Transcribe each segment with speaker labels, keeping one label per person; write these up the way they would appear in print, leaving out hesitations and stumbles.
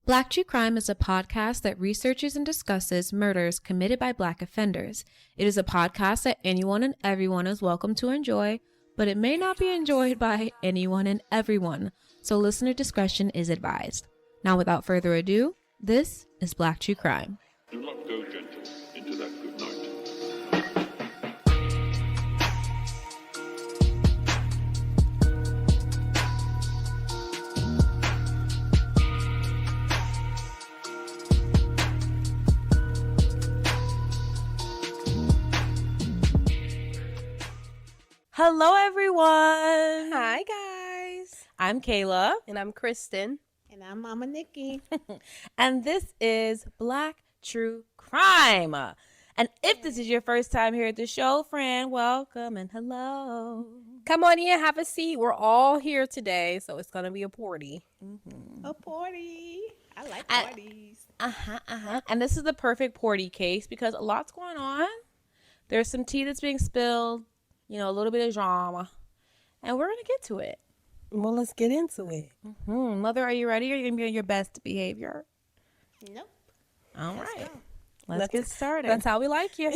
Speaker 1: Black True Crime is a podcast that researches and discusses murders committed by Black offenders. It is a podcast that anyone and everyone is welcome to enjoy, but it may not be enjoyed by anyone and everyone, so listener discretion is advised. Now, without further ado, this is Black True Crime.
Speaker 2: Do not go gentle into that good night.
Speaker 1: Hello, everyone.
Speaker 3: Hi, guys.
Speaker 1: I'm Kayla.
Speaker 3: And I'm Kristen.
Speaker 4: And I'm Mama Nikki.
Speaker 1: And this is Black True Crime. And if this is your first time here at the show, friend, welcome and hello.
Speaker 3: Come on in, have a seat. We're all here today, so it's going to be a party.
Speaker 4: Mm-hmm. A party. I like parties.
Speaker 1: And this is the perfect party case because a lot's going on. There's some tea that's being spilled, you know, a little bit of drama. And we're going to get to it.
Speaker 3: Well, let's get into it.
Speaker 1: Mother, are you ready? Are you going to be on your best behavior?
Speaker 4: Nope.
Speaker 1: All right. Let's get started.
Speaker 3: That's how we like you.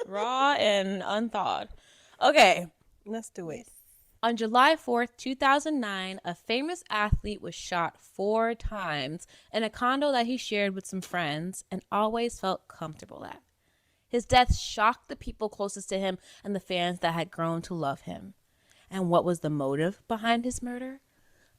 Speaker 1: Raw and unthawed. Okay.
Speaker 3: Let's do it.
Speaker 1: On July 4th, 2009, a famous athlete was shot 4 times in a condo that he shared with some friends and always felt comfortable at. His death shocked the people closest to him and the fans that had grown to love him. And what was the motive behind his murder?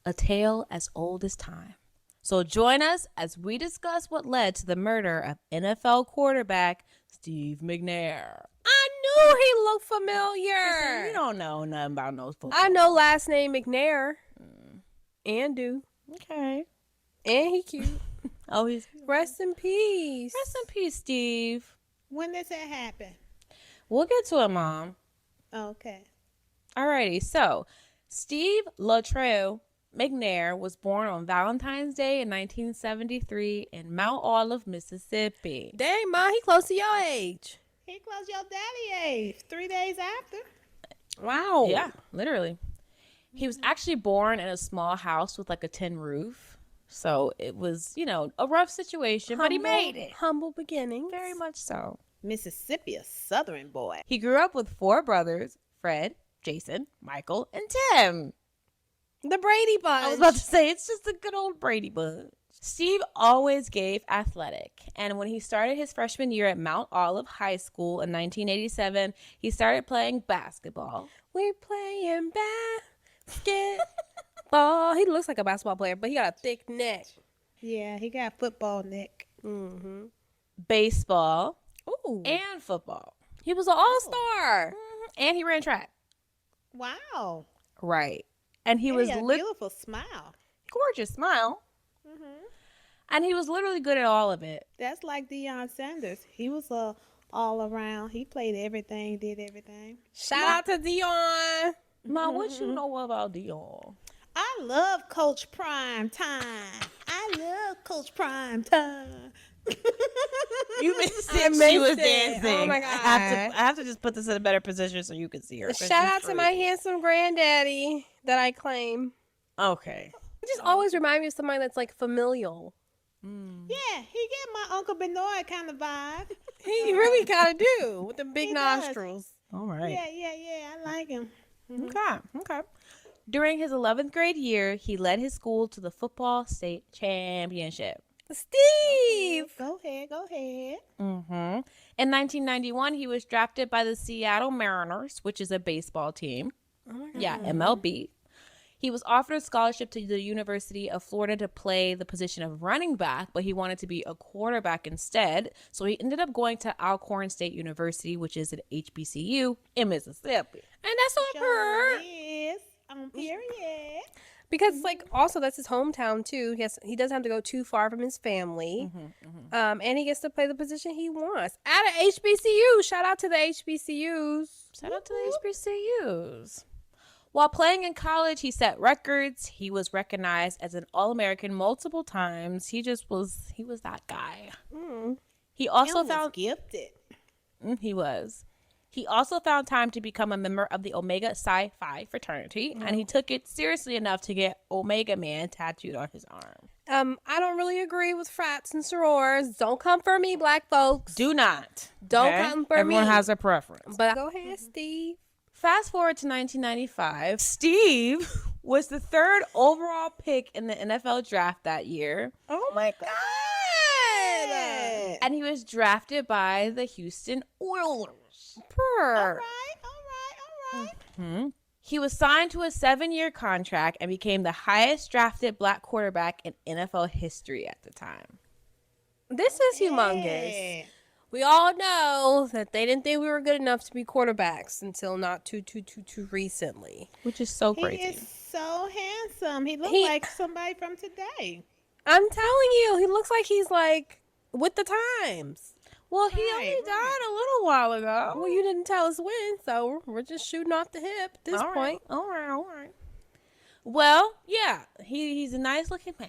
Speaker 1: A tale as old as time. So join us as we discuss what led to the murder of NFL quarterback Steve McNair.
Speaker 3: I knew he looked familiar.
Speaker 1: You don't know nothing about no football.
Speaker 3: I know last name McNair. And do.
Speaker 1: Okay.
Speaker 3: And he cute.
Speaker 1: Oh, he's...
Speaker 3: Rest in peace.
Speaker 1: Rest in peace, Steve.
Speaker 4: When does that happen?
Speaker 1: We'll get to it, Mom.
Speaker 4: Okay.
Speaker 1: Alrighty, so Steve Latrell McNair was born on Valentine's Day in 1973 in Mount Olive, Mississippi.
Speaker 3: Dang, Ma, he close to your age.
Speaker 4: He close your daddy age 3 days after.
Speaker 3: Wow.
Speaker 1: Yeah, literally. He was actually born in a small house with like a tin roof. So it was, you know, a rough situation, but he made it.
Speaker 3: Humble beginnings.
Speaker 1: Very much so.
Speaker 4: Mississippi, a southern boy.
Speaker 1: He grew up with 4 brothers, Fred, Jason, Michael, and Tim.
Speaker 3: The Brady Bunch.
Speaker 1: I was about to say, it's just a good old Brady Bunch. Steve always gave athletic, and when he started his freshman year at Mount Olive High School in 1987, he started playing basketball.
Speaker 3: We're playing basketball. He looks like a basketball player, but he got a thick neck.
Speaker 4: Yeah, he got football neck.
Speaker 3: Mm-hmm.
Speaker 1: Baseball.
Speaker 3: Ooh.
Speaker 1: And football. He was an all-star. And he ran track.
Speaker 4: Wow.
Speaker 1: Right. And he was
Speaker 4: a beautiful smile.
Speaker 1: Gorgeous smile. And he was literally good at all of it.
Speaker 4: That's like Deion Sanders. He was all around. He played everything, did everything.
Speaker 3: Shout out to Deion.
Speaker 1: Mom, what you know about Dion?
Speaker 4: I love Coach Prime Time. I love Coach Prime Time.
Speaker 1: You missed it. She was dancing.
Speaker 3: Oh my God.
Speaker 1: I have to just put this in a better position so you can see her.
Speaker 3: Shout out to my handsome granddaddy that I claim.
Speaker 1: Okay.
Speaker 3: It just always remind me of somebody that's like familial.
Speaker 4: Yeah, he get my Uncle Benoit kind of vibe.
Speaker 3: He really kind of do with the big
Speaker 4: He
Speaker 3: nostrils.
Speaker 1: All right.
Speaker 4: Yeah. I like him.
Speaker 1: Okay. During his 11th grade year, he led his school to the football state championship.
Speaker 3: Steve!
Speaker 4: Go ahead.
Speaker 1: In 1991, he was drafted by the Seattle Mariners, which is a baseball team.
Speaker 3: Oh my God.
Speaker 1: Yeah, MLB. He was offered a scholarship to the University of Florida to play the position of running back, but he wanted to be a quarterback instead. So he ended up going to Alcorn State University, which is an HBCU in Mississippi.
Speaker 3: And that's on her.
Speaker 4: Yes, on period.
Speaker 3: Because like also that's his hometown too. He doesn't have to go too far from his family. And he gets to play the position he wants. At a HBCU. Shout out to the HBCUs.
Speaker 1: Shout out to the HBCUs. While playing in college, he set records. He was recognized as an All-American multiple times. He was that guy. He also found
Speaker 4: gifted.
Speaker 1: He was. He also found time to become a member of the Omega Psi Phi fraternity, and he took it seriously enough to get Omega Man tattooed on his arm.
Speaker 3: I don't really agree with frats and sorors. Don't come for me, black folks.
Speaker 1: Do not.
Speaker 3: Don't
Speaker 1: okay?
Speaker 3: come for
Speaker 1: Everyone
Speaker 3: me.
Speaker 1: has their preference.
Speaker 3: But go ahead, Steve.
Speaker 1: Fast forward to 1995. Steve was the third overall pick in the NFL draft that year.
Speaker 3: Oh my God.
Speaker 1: And he was drafted by the Houston Oilers.
Speaker 4: All right, all right.
Speaker 1: He was signed to a 7-year contract and became the highest drafted black quarterback in NFL history at the time.
Speaker 3: This is humongous.
Speaker 4: Yeah.
Speaker 3: We all know that they didn't think we were good enough to be quarterbacks until not too recently.
Speaker 1: Which is so
Speaker 4: He
Speaker 1: crazy.
Speaker 4: is so handsome. He looks
Speaker 3: He-
Speaker 4: like somebody from today.
Speaker 3: I'm telling you, he looks like he's like with the times.
Speaker 1: Well, he
Speaker 4: Right,
Speaker 1: only
Speaker 4: right.
Speaker 1: died a little while ago.
Speaker 3: Well, you didn't tell us when, so we're just shooting off the hip at this
Speaker 1: All right,
Speaker 3: point.
Speaker 1: All right. Well, yeah, he's a nice looking man.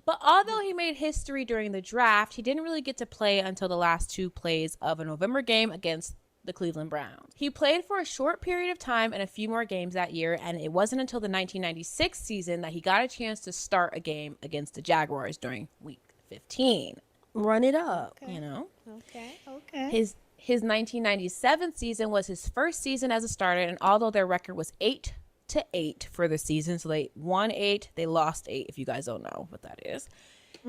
Speaker 1: But although he made history during the draft, he didn't really get to play until the last 2 plays of a November game against the Cleveland Browns. He played for a short period of time and a few more games that year, and it wasn't until the 1996 season that he got a chance to start a game against the Jaguars during week 15.
Speaker 3: Run it up.
Speaker 1: You know?
Speaker 4: Okay, okay.
Speaker 1: His 1997 season was his first season as a starter, and although their record was 8-8 for the season, so they won 8, they lost 8. If you guys don't know what that is,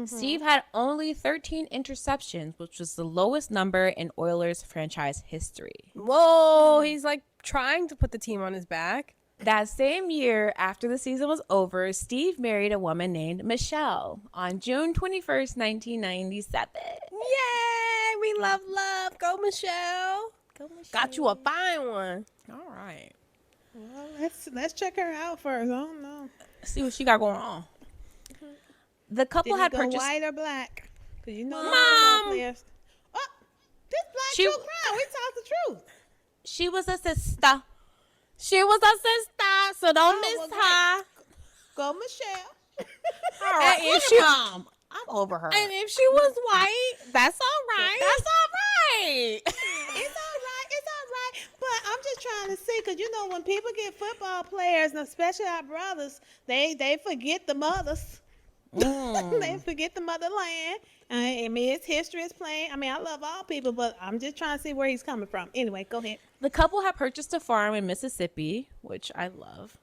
Speaker 1: Steve had only 13 interceptions, which was the lowest number in Oilers franchise history.
Speaker 3: Whoa, he's like trying to put the team on his back.
Speaker 1: That same year, after the season was over, Steve married a woman named Michelle on June 21st, 1997.
Speaker 3: Yay, we love. Go, Michelle.
Speaker 1: Go, Michelle.
Speaker 3: Got you a fine one.
Speaker 1: All right.
Speaker 4: Well, let's check her out first. I don't know.
Speaker 1: See what she got going on. The couple
Speaker 4: Did he
Speaker 1: had
Speaker 4: go
Speaker 1: purchased.
Speaker 4: white or black? Because you know,
Speaker 3: Mom.
Speaker 4: the players. Oh, this black
Speaker 1: She-
Speaker 4: true crime. We talk the truth.
Speaker 1: She was a sister.
Speaker 3: She was a sister, so don't miss
Speaker 4: well,
Speaker 3: her.
Speaker 4: Go, Michelle.
Speaker 1: All right.
Speaker 3: And if
Speaker 1: Look
Speaker 3: she-
Speaker 1: at Mom. I'm over her.
Speaker 3: And if she was white, that's all right.
Speaker 1: That's all right.
Speaker 4: It's all right. It's all right. But I'm just trying to see, because you know, when people get football players, and especially our brothers, they forget the mothers. They forget the motherland. I mean, it's history is playing. I mean, I love all people, but I'm just trying to see where he's coming from. Anyway, go ahead.
Speaker 1: The couple had purchased a farm in Mississippi, which I love,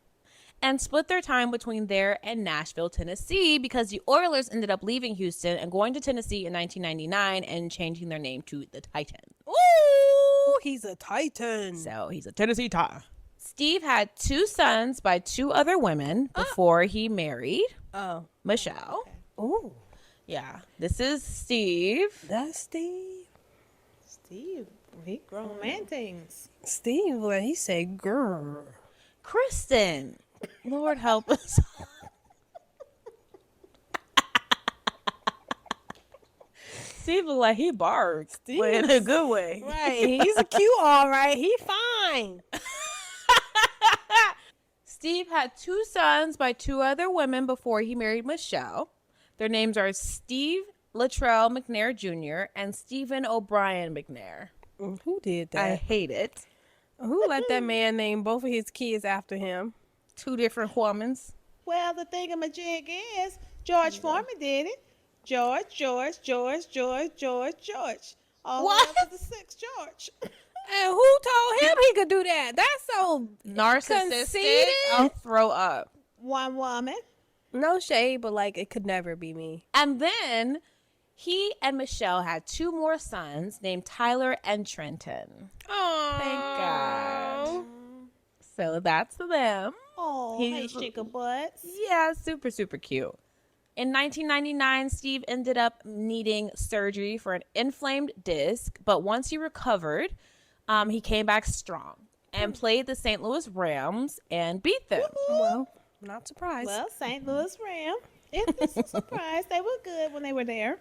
Speaker 1: and split their time between there and Nashville, Tennessee, because the Oilers ended up leaving Houston and going to Tennessee in 1999 and changing their name to the Titans.
Speaker 3: Ooh, he's a titan.
Speaker 1: So he's a Tennessee Titan. Steve had 2 sons by 2 other women before he married
Speaker 3: Oh.
Speaker 1: Michelle.
Speaker 3: Ooh,
Speaker 1: Yeah, this is Steve.
Speaker 3: that's Steve.
Speaker 4: Steve, he grown man things.
Speaker 3: Steve, what he said, girl.
Speaker 1: Kristen. Lord help us. Steve looked like he barked, but in a good way.
Speaker 3: Right, he's a cute, all right. He fine.
Speaker 1: Steve had 2 sons by 2 other women before he married Michelle. Their names are Steve Latrell McNair Jr. and Stephen O'Brien McNair.
Speaker 3: Who did
Speaker 1: I
Speaker 3: that?
Speaker 1: hate it.
Speaker 3: Who let that man name both of his kids after him?
Speaker 1: 2 different women's.
Speaker 4: Well, the thingamajig is George Foreman did it. George. All
Speaker 1: What?
Speaker 4: the way up to the 6th George.
Speaker 3: And who told him he could do that? That's so
Speaker 1: Narcissistic.
Speaker 3: conceited.
Speaker 1: I'll throw up.
Speaker 4: One woman.
Speaker 3: No shade, but like it could never be me.
Speaker 1: And then he and Michelle had 2 more sons named Tyler and Trenton.
Speaker 3: Oh,
Speaker 1: Thank God. So that's them.
Speaker 4: Oh, hey,
Speaker 1: He's-
Speaker 4: chicken butts.
Speaker 1: Yeah, super, super cute. In 1999, Steve ended up needing surgery for an inflamed disc, but once he recovered, he came back strong and played the St. Louis Rams and beat them.
Speaker 3: Well, not surprised.
Speaker 4: Well, St. Louis Ram. It's a surprise. They were good when they were there.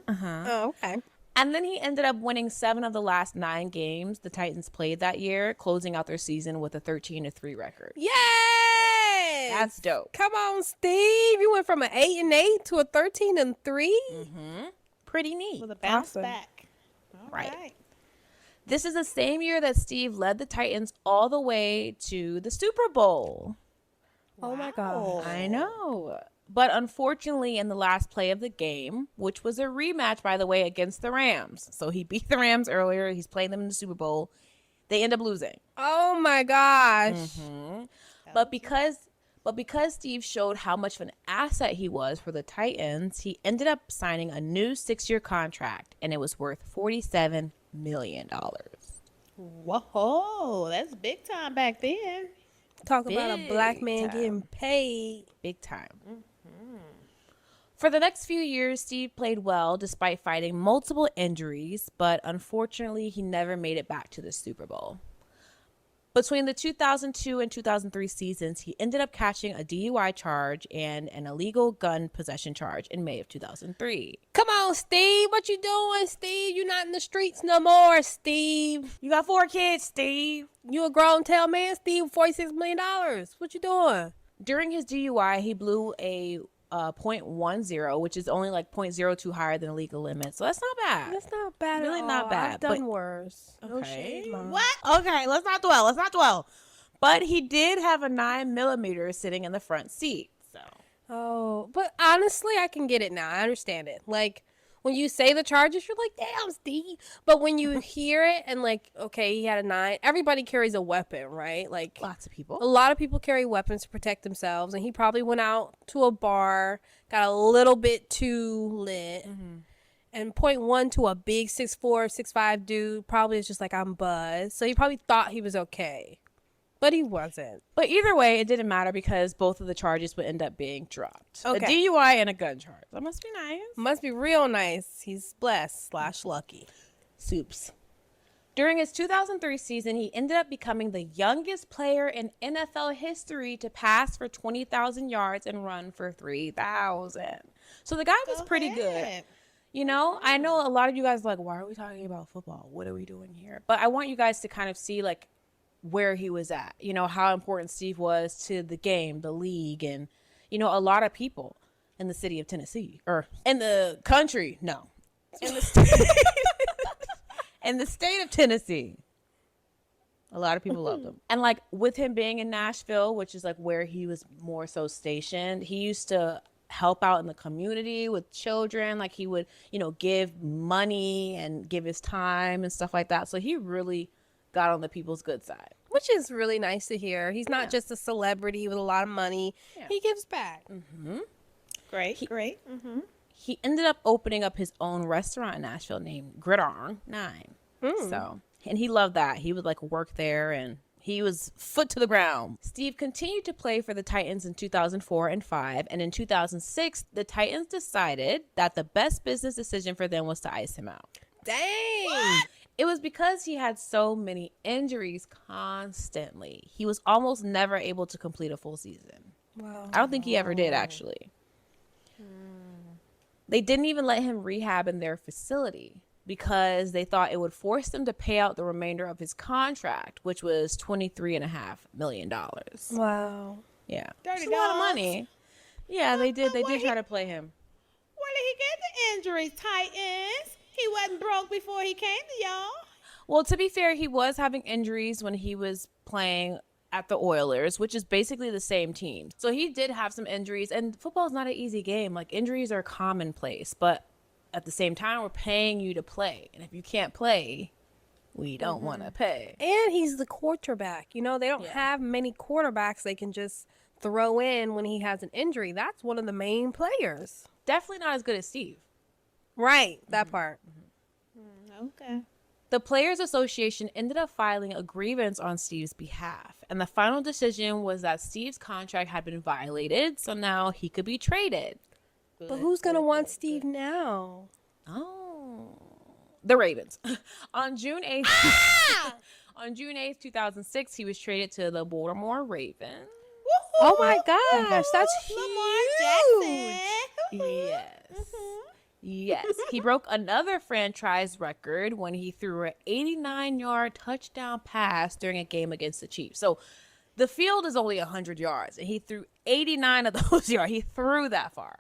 Speaker 3: Oh, okay.
Speaker 1: And then he ended up winning 7 of the last 9 games the Titans played that year, closing out their season with a 13-3 record.
Speaker 3: Yes.
Speaker 1: That's dope.
Speaker 3: Come on, Steve. You went from an 8-8 to a 13-3.
Speaker 1: Pretty neat.
Speaker 4: With a bounce
Speaker 3: Awesome.
Speaker 4: back. All
Speaker 1: Right.
Speaker 4: right.
Speaker 1: This is the same year that Steve led the Titans all the way to the Super Bowl.
Speaker 3: Oh my God.
Speaker 1: I know. But unfortunately, in the last play of the game, which was a rematch, by the way, against the Rams. So he beat the Rams earlier. He's playing them in the Super Bowl. They end up losing.
Speaker 3: Oh my gosh.
Speaker 1: Mm-hmm. But because Steve showed how much of an asset he was for the Titans, he ended up signing a new 6-year contract, and it was worth $47 million.
Speaker 4: Whoa, that's big time back then.
Speaker 3: Talk about a black man
Speaker 1: time.
Speaker 3: getting paid.
Speaker 1: Big time. For the next few years, Steve played well despite fighting multiple injuries, but unfortunately, he never made it back to the Super Bowl. Between the 2002 and 2003 seasons, he ended up catching a DUI charge and an illegal gun possession charge in May of 2003.
Speaker 3: Come on, Steve. What you doing, Steve? You not in the streets no more, Steve.
Speaker 1: You got 4 kids, Steve.
Speaker 3: You a grown tail man, Steve, $46 million. What you doing?
Speaker 1: During his DUI, he blew a .10, which is only like 0.02 higher than the legal limit. So that's not bad.
Speaker 3: That's not bad
Speaker 1: Really
Speaker 3: at all.
Speaker 1: not bad,
Speaker 3: I've done
Speaker 1: but-
Speaker 3: worse. No
Speaker 1: Okay.
Speaker 3: shade, Mom.
Speaker 4: What?
Speaker 1: Okay, let's not dwell. But he did have a 9mm sitting in the front seat. So
Speaker 3: Oh, but honestly, I can get it now. I understand it. Like, when you say the charges, you're like, damn, Steve. But when you hear it and like, okay, he had a 9, everybody carries a weapon, right? Like,
Speaker 1: lots of people.
Speaker 3: a lot of people carry weapons to protect themselves, and he probably went out to a bar, got a little bit too lit, and point one to a big 6'4", 6'5" dude probably is just like, I'm buzzed. So he probably thought he was okay, but he wasn't.
Speaker 1: But either way, it didn't matter because both of the charges would end up being dropped.
Speaker 3: Okay.
Speaker 1: A DUI and a gun charge. That must be nice.
Speaker 3: Must be real nice. He's blessed / lucky.
Speaker 1: Soups. During his 2003 season, he ended up becoming the youngest player in NFL history to pass for 20,000 yards and run for 3,000. So the guy was pretty good. You know, I know a lot of you guys are like, why are we talking about football? What are we doing here? But I want you guys to kind of see like where he was at, you know, how important Steve was to the game, the league, and, you know, a lot of people in the city of Tennessee or in the country. No, in the state, in the state of Tennessee. A lot of people loved him. And like with him being in Nashville, which is like where he was more so stationed, he used to help out in the community with children. Like he would, you know, give money and give his time and stuff like that. So he really got on the people's good side.
Speaker 3: Which is really nice to hear. He's not just a celebrity with a lot of money.
Speaker 1: Yeah.
Speaker 3: He gives back.
Speaker 4: Great.
Speaker 1: He ended up opening up his own restaurant in Nashville named Gridiron 9. So, and he loved that. He would like work there and he was foot to the ground. Steve continued to play for the Titans in 2004 and 5. And in 2006, the Titans decided that the best business decision for them was to ice him out.
Speaker 3: Dang.
Speaker 1: It was because he had so many injuries constantly. He was almost never able to complete a full season.
Speaker 3: Wow.
Speaker 1: I don't think he ever did, actually. They didn't even let him rehab in their facility because they thought it would force them to pay out the remainder of his contract, which was $23.5 million.
Speaker 3: Wow.
Speaker 1: Yeah.
Speaker 4: Dirty
Speaker 1: It's a lot of
Speaker 4: dogs.
Speaker 1: money. Yeah, they did. They did try to play him.
Speaker 4: Where did he get the injuries, Titans? He wasn't broke before he came to y'all.
Speaker 1: Well, to be fair, he was having injuries when he was playing at the Oilers, which is basically the same team. So he did have some injuries, and football is not an easy game. Like, injuries are commonplace, but at the same time, we're paying you to play. And if you can't play, we don't want to pay.
Speaker 3: And he's the quarterback. You know, they don't have many quarterbacks they can just throw in when he has an injury. That's one of the main players.
Speaker 1: Definitely not as good as Steve.
Speaker 3: Right. That part.
Speaker 4: Okay.
Speaker 1: The Players Association ended up filing a grievance on Steve's behalf, and the final decision was that Steve's contract had been violated, so now he could be traded.
Speaker 3: But who's going to want Steve now?
Speaker 1: Oh, the Ravens. On June 8th, on June 8th, 2006, he was traded to the Baltimore Ravens.
Speaker 3: Oh my gosh, that's
Speaker 4: Lamar
Speaker 3: huge.
Speaker 4: Jackson.
Speaker 1: Yes. Yes. He broke another franchise record when he threw an 89-yard touchdown pass during a game against the Chiefs. So the field is only 100 yards, and he threw 89 of those yards. He threw that far.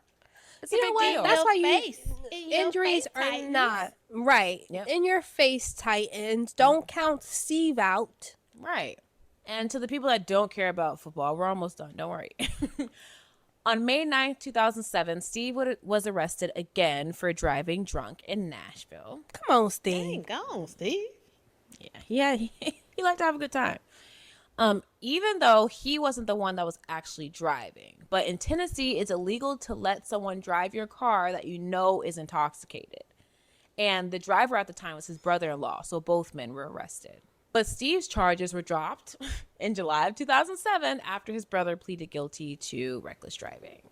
Speaker 1: It's
Speaker 3: You
Speaker 1: a
Speaker 3: know
Speaker 1: big
Speaker 3: what?
Speaker 1: deal.
Speaker 3: That's why you
Speaker 4: face. In your
Speaker 3: injuries
Speaker 4: face,
Speaker 3: are
Speaker 4: Titans.
Speaker 3: not right.
Speaker 1: Yep.
Speaker 3: In your face, Titans. Don't count Steve out.
Speaker 1: Right. And to the people that don't care about football, we're almost done. Don't worry. On May 9th, 2007, Steve was arrested again for driving drunk in Nashville.
Speaker 3: Come on,
Speaker 4: Dang,
Speaker 3: Steve.
Speaker 4: gone, Steve.
Speaker 1: Yeah, he liked to have a good time. Even though he wasn't the one that was actually driving. But in Tennessee, it's illegal to let someone drive your car that you know is intoxicated. And the driver at the time was his brother-in-law, so both men were arrested. But Steve's charges were dropped in July of 2007 after his brother pleaded guilty to reckless driving.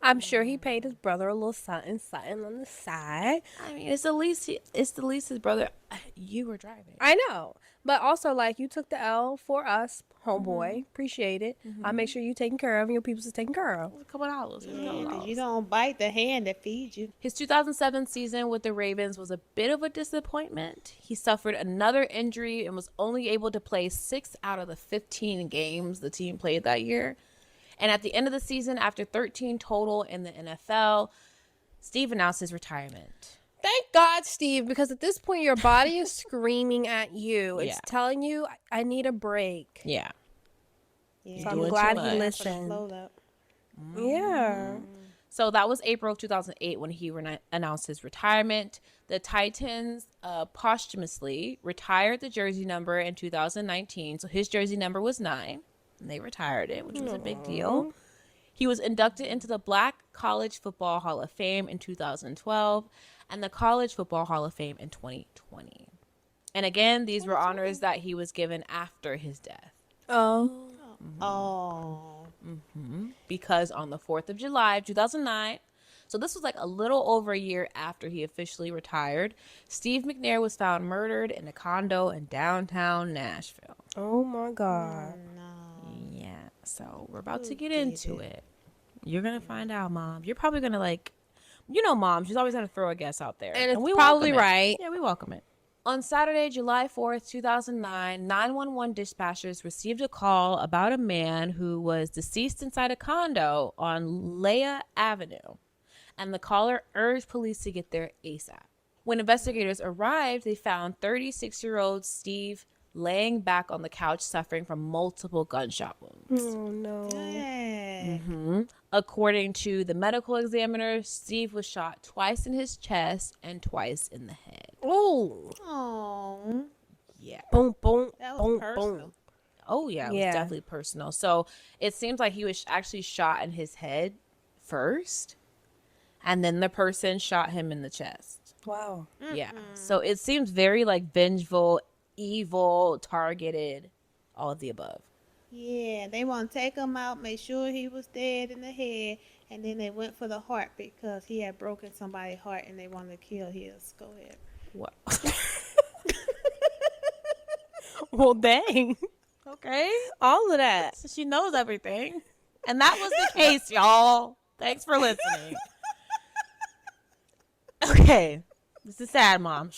Speaker 3: I'm sure he paid his brother a little something on the side.
Speaker 1: I mean, it's the least his brother. You were driving.
Speaker 3: I know. But also, like, you took the L for us, homeboy. Appreciate it. I'll make sure you taken care of and your people's is taken care of.
Speaker 1: A couple dollars.
Speaker 4: Yeah, 'cause you don't bite the hand that feeds you.
Speaker 1: His 2007 season with the Ravens was a bit of a disappointment. He suffered another injury and was only able to play 6 out of the 15 games the team played that year. And at the end of the season, after 13 total in the NFL, Steve announced his retirement.
Speaker 3: Thank God, Steve, because at this point, your body is screaming at you. It's
Speaker 1: Yeah.
Speaker 3: telling you, I need a break.
Speaker 1: Yeah.
Speaker 4: Yeah,
Speaker 3: So I'm
Speaker 1: doing
Speaker 3: glad
Speaker 1: too
Speaker 3: he
Speaker 1: much.
Speaker 3: listened.
Speaker 4: Slowed up.
Speaker 3: Yeah.
Speaker 1: So that was April of 2008 when he announced his retirement. The Titans posthumously retired the jersey number in 2019. So his jersey number was 9. And they retired it, which was a big deal. He was inducted into the Black College Football Hall of Fame in 2012 and the College Football Hall of Fame in 2020. And again, these were honors that he was given after his death.
Speaker 3: Oh.
Speaker 4: Oh.
Speaker 1: Because on the 4th of July of 2009, so this was like a little over a year after he officially retired, Steve McNair was found murdered in a condo in downtown Nashville.
Speaker 3: Oh, my God.
Speaker 1: Yeah, so we're about to get into it. You're going to find out, Mom. You're probably going to like, Mom, she's always going to throw a guess out there.
Speaker 3: And it's
Speaker 1: we
Speaker 3: probably
Speaker 1: welcome it.
Speaker 3: right.
Speaker 1: Yeah, we welcome it. On Saturday, July 4th, 2009, 911 dispatchers received a call about a man who was deceased inside a condo on Leah Avenue. And the caller urged police to get there ASAP. When investigators arrived, they found 36-year-old Steve laying back on the couch suffering from multiple gunshot wounds.
Speaker 3: Oh, no.
Speaker 4: Yeah.
Speaker 1: According to the medical examiner, Steve was shot twice in his chest and twice in the head.
Speaker 3: Oh.
Speaker 4: Oh.
Speaker 1: Yeah.
Speaker 3: Boom, boom,
Speaker 4: That was
Speaker 3: boom,
Speaker 4: personal.
Speaker 3: boom.
Speaker 1: Oh, yeah. It was
Speaker 3: Yeah.
Speaker 1: definitely personal. So it seems like he was actually shot in his head first, and then the person shot him in the chest.
Speaker 3: Wow.
Speaker 1: Yeah. So it seems very like vengeful, evil, targeted, all of the above.
Speaker 4: Yeah, they want to take him out, make sure he was dead in the head, and then they went for the heart because he had broken somebody's heart and they wanted to kill his. Go ahead.
Speaker 1: What?
Speaker 3: Well, dang.
Speaker 1: Okay.
Speaker 3: All of that.
Speaker 1: So she knows everything. And that was the case, y'all. Thanks for listening. Okay. This is sad, Mom.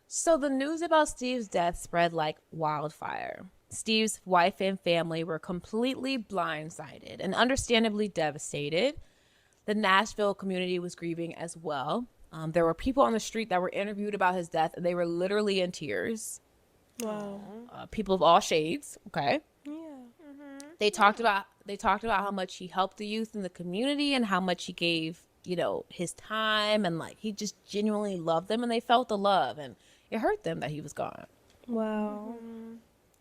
Speaker 1: So the news about Steve's death spread like wildfire. Steve's wife and family were completely blindsided and understandably devastated. The Nashville community was grieving as well. There were people on the street that were interviewed about his death, and they were literally in tears.
Speaker 3: Wow.
Speaker 1: People of all shades. Okay.
Speaker 3: Yeah.
Speaker 1: They talked about how much he helped the youth in the community and how much he gave, his time, and like he just genuinely loved them, and they felt the love, and it hurt them that he was gone.
Speaker 3: Wow.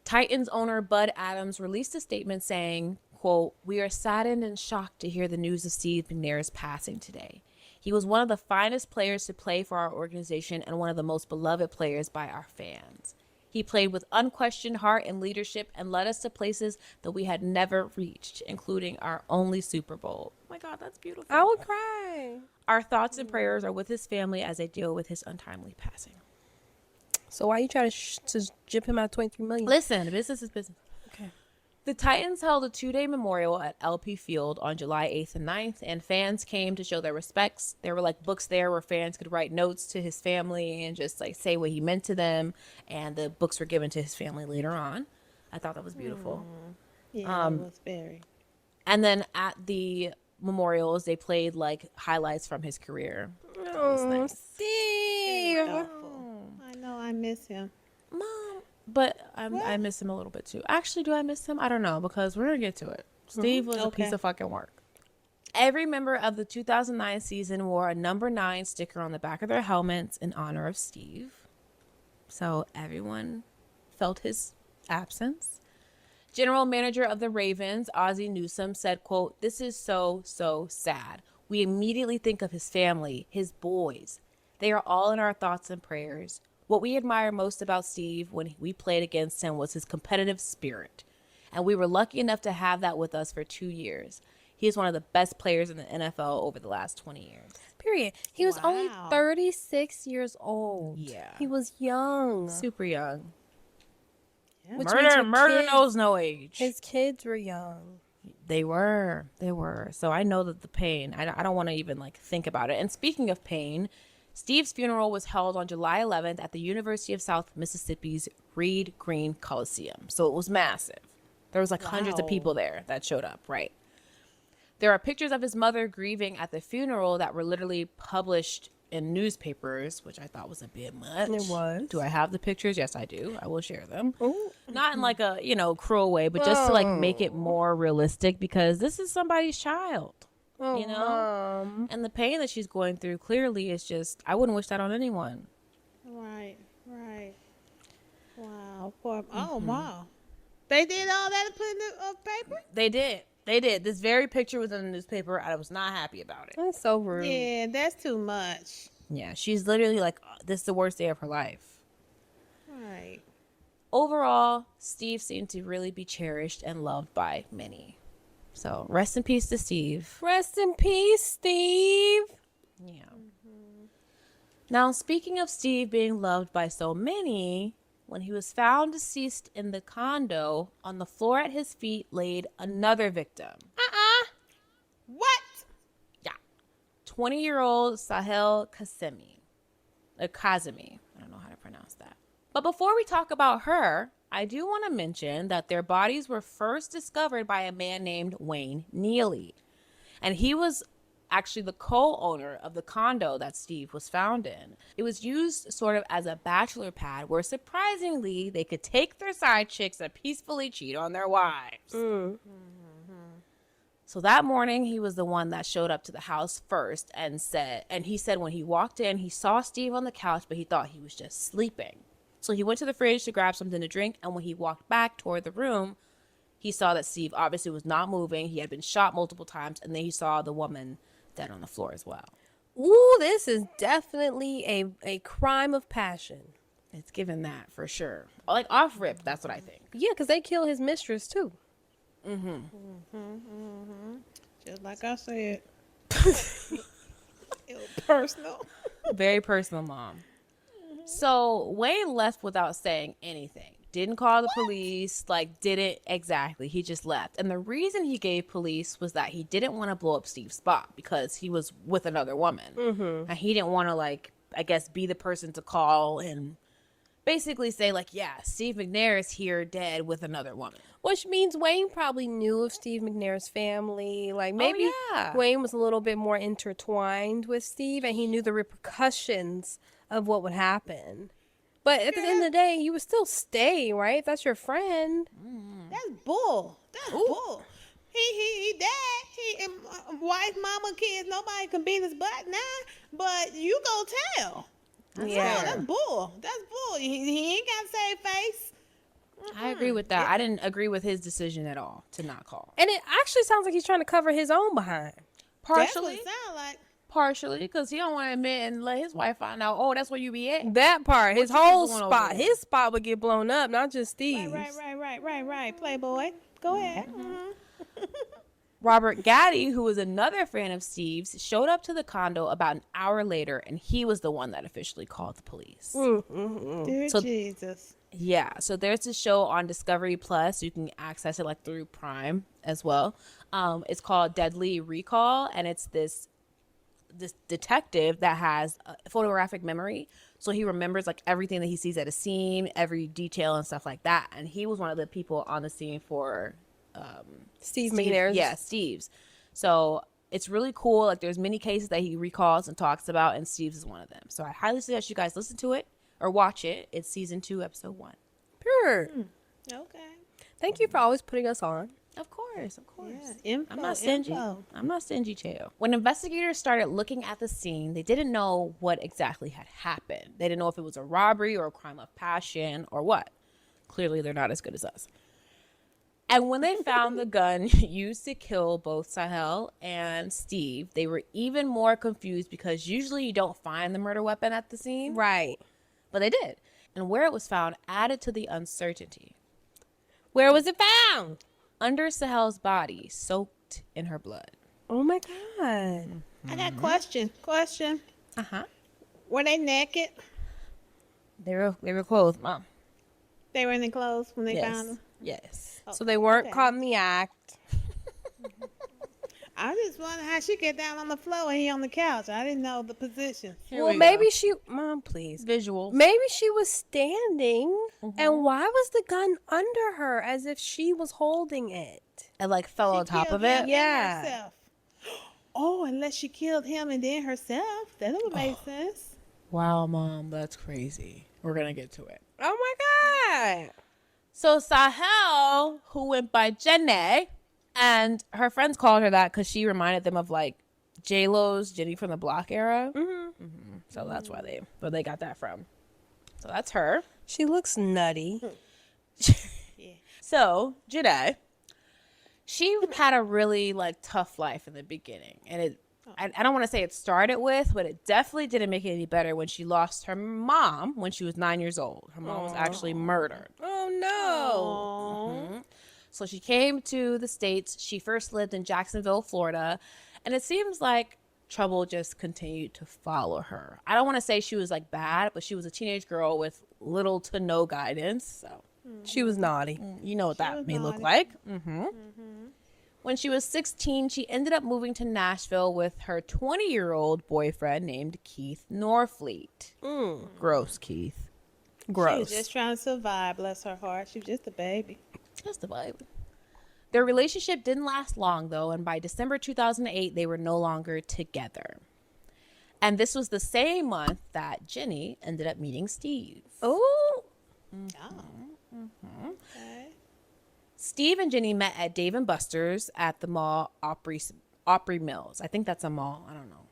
Speaker 1: Titans owner Bud Adams released a statement saying, quote, "We are saddened and shocked to hear the news of Steve McNair's passing today. He was one of the finest players to play for our organization and one of the most beloved players by our fans. He played with unquestioned heart and leadership and led us to places that we had never reached, including our only Super Bowl." Oh my God, that's beautiful.
Speaker 3: I would cry.
Speaker 1: Our thoughts and prayers are with his family as they deal with his untimely passing.
Speaker 3: So why you trying to jip him out 23 million?
Speaker 1: Listen, business is business.
Speaker 3: Okay.
Speaker 1: The Titans held a 2-day memorial at LP Field on July 8th and 9th, and fans came to show their respects. There were like books there where fans could write notes to his family and just like say what he meant to them, and the books were given to his family later on. I thought that was beautiful.
Speaker 4: Yeah, it was very.
Speaker 1: And then at the memorials, they played like highlights from his career.
Speaker 3: Oh, Steve.
Speaker 4: Thoughtful. I know I miss him.
Speaker 1: Mom, but I miss him a little bit too. Actually, do I miss him? I don't know, because we're gonna get to it. Steve was a piece of fucking work. Every member of the 2009 season wore a number 9 sticker on the back of their helmets in honor of Steve. So everyone felt his absence. General manager of the Ravens, Ozzie Newsome, said, quote, "This is so, so sad. We immediately think of his family, his boys. They are all in our thoughts and prayers. What we admire most about Steve when we played against him was his competitive spirit. And we were lucky enough to have that with us for 2 years. He is one of the best players in the NFL over the last 20 years.
Speaker 3: Period. He was only
Speaker 4: Wow.
Speaker 3: 36 years old.
Speaker 1: Yeah.
Speaker 3: He was young.
Speaker 1: Super young.
Speaker 3: Which means her
Speaker 1: Murder
Speaker 3: kids-
Speaker 1: knows no age.
Speaker 3: His kids were young.
Speaker 1: They were. So I know that the pain, I don't want to even like think about it. And speaking of pain, Steve's funeral was held on July 11th at the University of South Mississippi's Reed Green Coliseum. So it was massive. There was like hundreds of
Speaker 4: Wow.
Speaker 1: people there that showed up, right? There are pictures of his mother grieving at the funeral that were literally published in newspapers, which I thought was a bit much.
Speaker 3: It was.
Speaker 1: Do I have the pictures? Yes, I do. I will share them.
Speaker 3: Ooh.
Speaker 1: Not in like a, cruel way, but just to like make it more realistic because this is somebody's child,
Speaker 3: Oh,
Speaker 1: you know?
Speaker 3: Mom.
Speaker 1: And the pain that she's going through clearly is just, I wouldn't wish that on anyone.
Speaker 4: Right. Wow. Oh, wow. They did all that and put in the paper?
Speaker 1: They did. This very picture was in the newspaper. I was not happy about it.
Speaker 3: That's so rude.
Speaker 4: Yeah, that's too much.
Speaker 1: Yeah, she's literally like, this is the worst day of her life.
Speaker 4: Right.
Speaker 1: Overall, Steve seemed to really be cherished and loved by many. So rest in peace to Steve.
Speaker 3: Rest in peace, Steve.
Speaker 1: Yeah. Now, speaking of Steve being loved by so many, when he was found deceased in the condo, on the floor at his feet laid another victim.
Speaker 4: What?
Speaker 1: Yeah. 20-year-old Sahel Kazemi. Kazemi. I don't know how to pronounce that. But before we talk about her, I do want to mention that their bodies were first discovered by a man named Wayne Neely. And he was actually the co-owner of the condo that Steve was found in. It was used sort of as a bachelor pad where surprisingly they could take their side chicks and peacefully cheat on their wives. So that morning he was the one that showed up to the house first and he said when he walked in he saw Steve on the couch but he thought he was just sleeping. So he went to the fridge to grab something to drink, and when he walked back toward the room, he saw that Steve obviously was not moving. He had been shot multiple times, and then he saw the woman dead on the floor as well.
Speaker 3: Ooh, this is definitely a crime of passion.
Speaker 1: It's given that for sure. Like off rip, that's what I think.
Speaker 3: Yeah, because they kill his mistress too.
Speaker 4: Just like I said. It was personal.
Speaker 1: Very personal, Mom. So Wayne left without saying anything. Didn't call the police, didn't exactly. He just left. And the reason he gave police was that he didn't want to blow up Steve's spot because he was with another woman. And he didn't want to, be the person to call and basically say, yeah, Steve McNair is here dead with another woman.
Speaker 3: Which means Wayne probably knew of Steve McNair's family. Maybe
Speaker 1: yeah.
Speaker 3: Wayne was a little bit more intertwined with Steve and he knew the repercussions of what would happen. But at the end of the day, you would still stay, right? If that's your friend.
Speaker 4: That's bull. That's bull. He dead. He wife, mama, kids. Nobody can beat his butt now. But you go tell. That's bull. That's bull. He ain't got to save face.
Speaker 1: I agree with that. I didn't agree with his decision at all to not call.
Speaker 3: And it actually sounds like he's trying to cover his own behind.
Speaker 4: That's what
Speaker 1: Partially.
Speaker 4: it sound like.
Speaker 1: Partially, because he don't want to admit and let his wife find out, oh, that's where you be at.
Speaker 3: That part, his
Speaker 1: What you
Speaker 3: whole
Speaker 1: doing over
Speaker 3: spot,
Speaker 1: there?
Speaker 3: his spot would get blown up, not just Steve's.
Speaker 4: Right. Playboy. Go ahead.
Speaker 1: Robert Gaddy, who was another fan of Steve's, showed up to the condo about an hour later, and he was the one that officially called the police.
Speaker 4: Dear
Speaker 1: So-
Speaker 4: Jesus.
Speaker 1: Yeah, so there's this show on Discovery Plus. You can access it through Prime as well. It's called Deadly Recall, and it's this detective that has a photographic memory. So he remembers everything that he sees at a scene, every detail and stuff like that. And he was one of the people on the scene for
Speaker 3: Steve McNair's.
Speaker 1: Yeah, Steve's. So it's really cool. There's many cases that he recalls and talks about, and Steve's is one of them. So I highly suggest you guys listen to it or watch it. It's season 2, episode 1.
Speaker 3: Pure.
Speaker 4: Okay.
Speaker 3: Thank you for always putting us on.
Speaker 1: Of course, of course.
Speaker 4: Yeah, info,
Speaker 1: I'm not stingy.
Speaker 4: info.
Speaker 1: I'm not stingy, too. When investigators started looking at the scene, they didn't know what exactly had happened. They didn't know if it was a robbery or a crime of passion or what. Clearly, they're not as good as us. And when they found the gun used to kill both Sahel and Steve, they were even more confused because usually you don't find the murder weapon at the scene.
Speaker 3: Right.
Speaker 1: But they did. And where it was found added to the uncertainty.
Speaker 3: Where was it found?
Speaker 1: Under Sahel's body, soaked in her blood.
Speaker 3: Oh my God.
Speaker 4: I got question.
Speaker 1: Uh-huh.
Speaker 4: Were they naked?
Speaker 1: They were clothed, Mom.
Speaker 4: They were in their clothes when they
Speaker 1: Yes.
Speaker 4: found them?
Speaker 1: Yes.
Speaker 3: So they weren't
Speaker 4: Okay.
Speaker 3: caught in the act.
Speaker 4: I just wonder how she get down on the floor and he on the couch. I didn't know the position.
Speaker 3: Well, maybe Mom, please.
Speaker 1: Visual.
Speaker 3: Maybe she was standing, and why was the gun under her as if she was holding it?
Speaker 1: It like fell
Speaker 4: She
Speaker 1: on top
Speaker 4: killed
Speaker 1: of
Speaker 4: him
Speaker 1: it.
Speaker 4: and
Speaker 3: Yeah.
Speaker 4: herself. Oh, unless she killed him and then herself. That would make sense.
Speaker 1: Wow, Mom, that's crazy. We're going to get to it.
Speaker 3: Oh my God.
Speaker 1: So Sahel, who went by Jenny, and her friends called her that because she reminded them of like J-Lo's Jenny from the Block era. So that's where they got that from. So that's her.
Speaker 3: She looks nutty.
Speaker 1: So Jenny, she had a really like tough life in the beginning, and I don't want to say it started with, but it definitely didn't make it any better when she lost her mom when she was 9 years old. Her mom was actually murdered.
Speaker 3: Oh no.
Speaker 1: So she came to the States. She first lived in Jacksonville, Florida. And it seems like trouble just continued to follow her. I don't want to say she was like bad, but she was a teenage girl with little to no guidance. So
Speaker 3: She was naughty.
Speaker 1: you know what that
Speaker 4: was
Speaker 1: may look
Speaker 4: naughty.
Speaker 1: like. When she was 16, she ended up moving to Nashville with her 20-year-old boyfriend named Keith Norfleet. Gross, Keith.
Speaker 4: She
Speaker 1: Gross.
Speaker 4: was just trying to survive, bless her heart. She was just a baby.
Speaker 1: Just the vibe. Their relationship didn't last long, though, and by December 2008, they were no longer together. And this was the same month that Jenny ended up meeting Steve.
Speaker 3: Oh.
Speaker 4: Okay.
Speaker 1: Steve and Jenny met at Dave & Buster's at the mall Opry Mills. I think that's a mall. I don't know.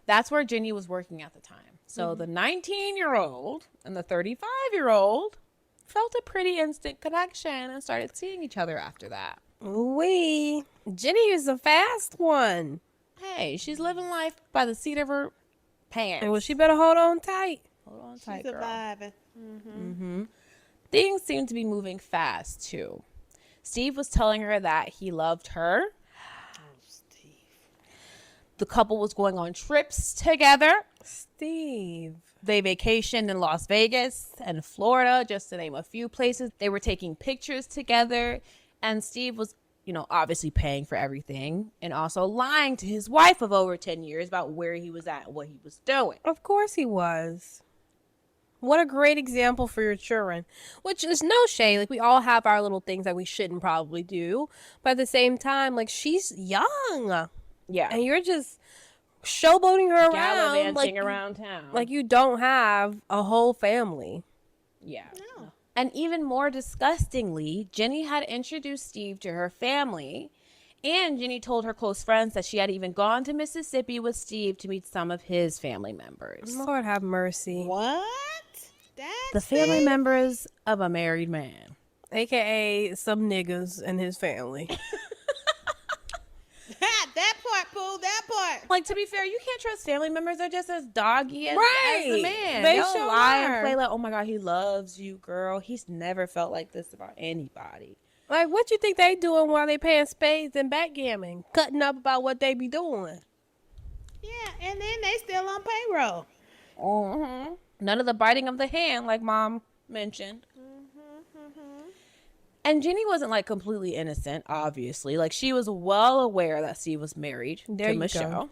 Speaker 1: That's where Jenny was working at the time. So the 19-year-old and the 35-year-old felt a pretty instant connection and started seeing each other after that.
Speaker 3: Wee. Jenny is a fast one.
Speaker 1: Hey, she's living life by the seat of her pants.
Speaker 3: And well, she better hold on tight.
Speaker 1: Hold on
Speaker 4: She's
Speaker 1: tight, girl.
Speaker 4: surviving.
Speaker 1: Things seemed to be moving fast, too. Steve was telling her that he loved her.
Speaker 4: Steve.
Speaker 1: The couple was going on trips together.
Speaker 3: Steve.
Speaker 1: They vacationed in Las Vegas and Florida, just to name a few places. They were taking pictures together. And Steve was, obviously paying for everything and also lying to his wife of over 10 years about where he was at and what he was doing.
Speaker 3: Of course he was. What a great example for your children. Which is no shade. Like, we all have our little things that we shouldn't probably do. But at the same time, like, she's young.
Speaker 1: Yeah.
Speaker 3: And you're just showboating her around.
Speaker 1: Gallivanting around town.
Speaker 3: Like, you don't have a whole family.
Speaker 1: Yeah.
Speaker 4: No.
Speaker 1: And even more disgustingly, Jenny had introduced Steve to her family. And Jenny told her close friends that she had even gone to Mississippi with Steve to meet some of his family members.
Speaker 3: Lord have mercy.
Speaker 4: What? That's
Speaker 1: The family
Speaker 4: it?
Speaker 1: members of a married man.
Speaker 3: AKA some niggas and his family.
Speaker 4: that part, Pooh, that part.
Speaker 1: Like, to be fair, you can't trust family members. They're just as doggy as,
Speaker 3: Right.
Speaker 1: as the man.
Speaker 3: They
Speaker 1: They'll
Speaker 3: sure
Speaker 1: lie
Speaker 3: are.
Speaker 1: and play like, oh my God, he loves you, girl. He's never felt like this about anybody.
Speaker 3: Like, what you think they doing while they playing spades and backgammon? Cutting up about what they be doing.
Speaker 4: Yeah, and then they still on payroll.
Speaker 1: Mm-hmm. None of the biting of the hand, like Mom mentioned. And Jenny wasn't like completely innocent, obviously. Like, she was well aware that Steve was married
Speaker 3: There
Speaker 1: to
Speaker 3: you go.
Speaker 1: Michelle.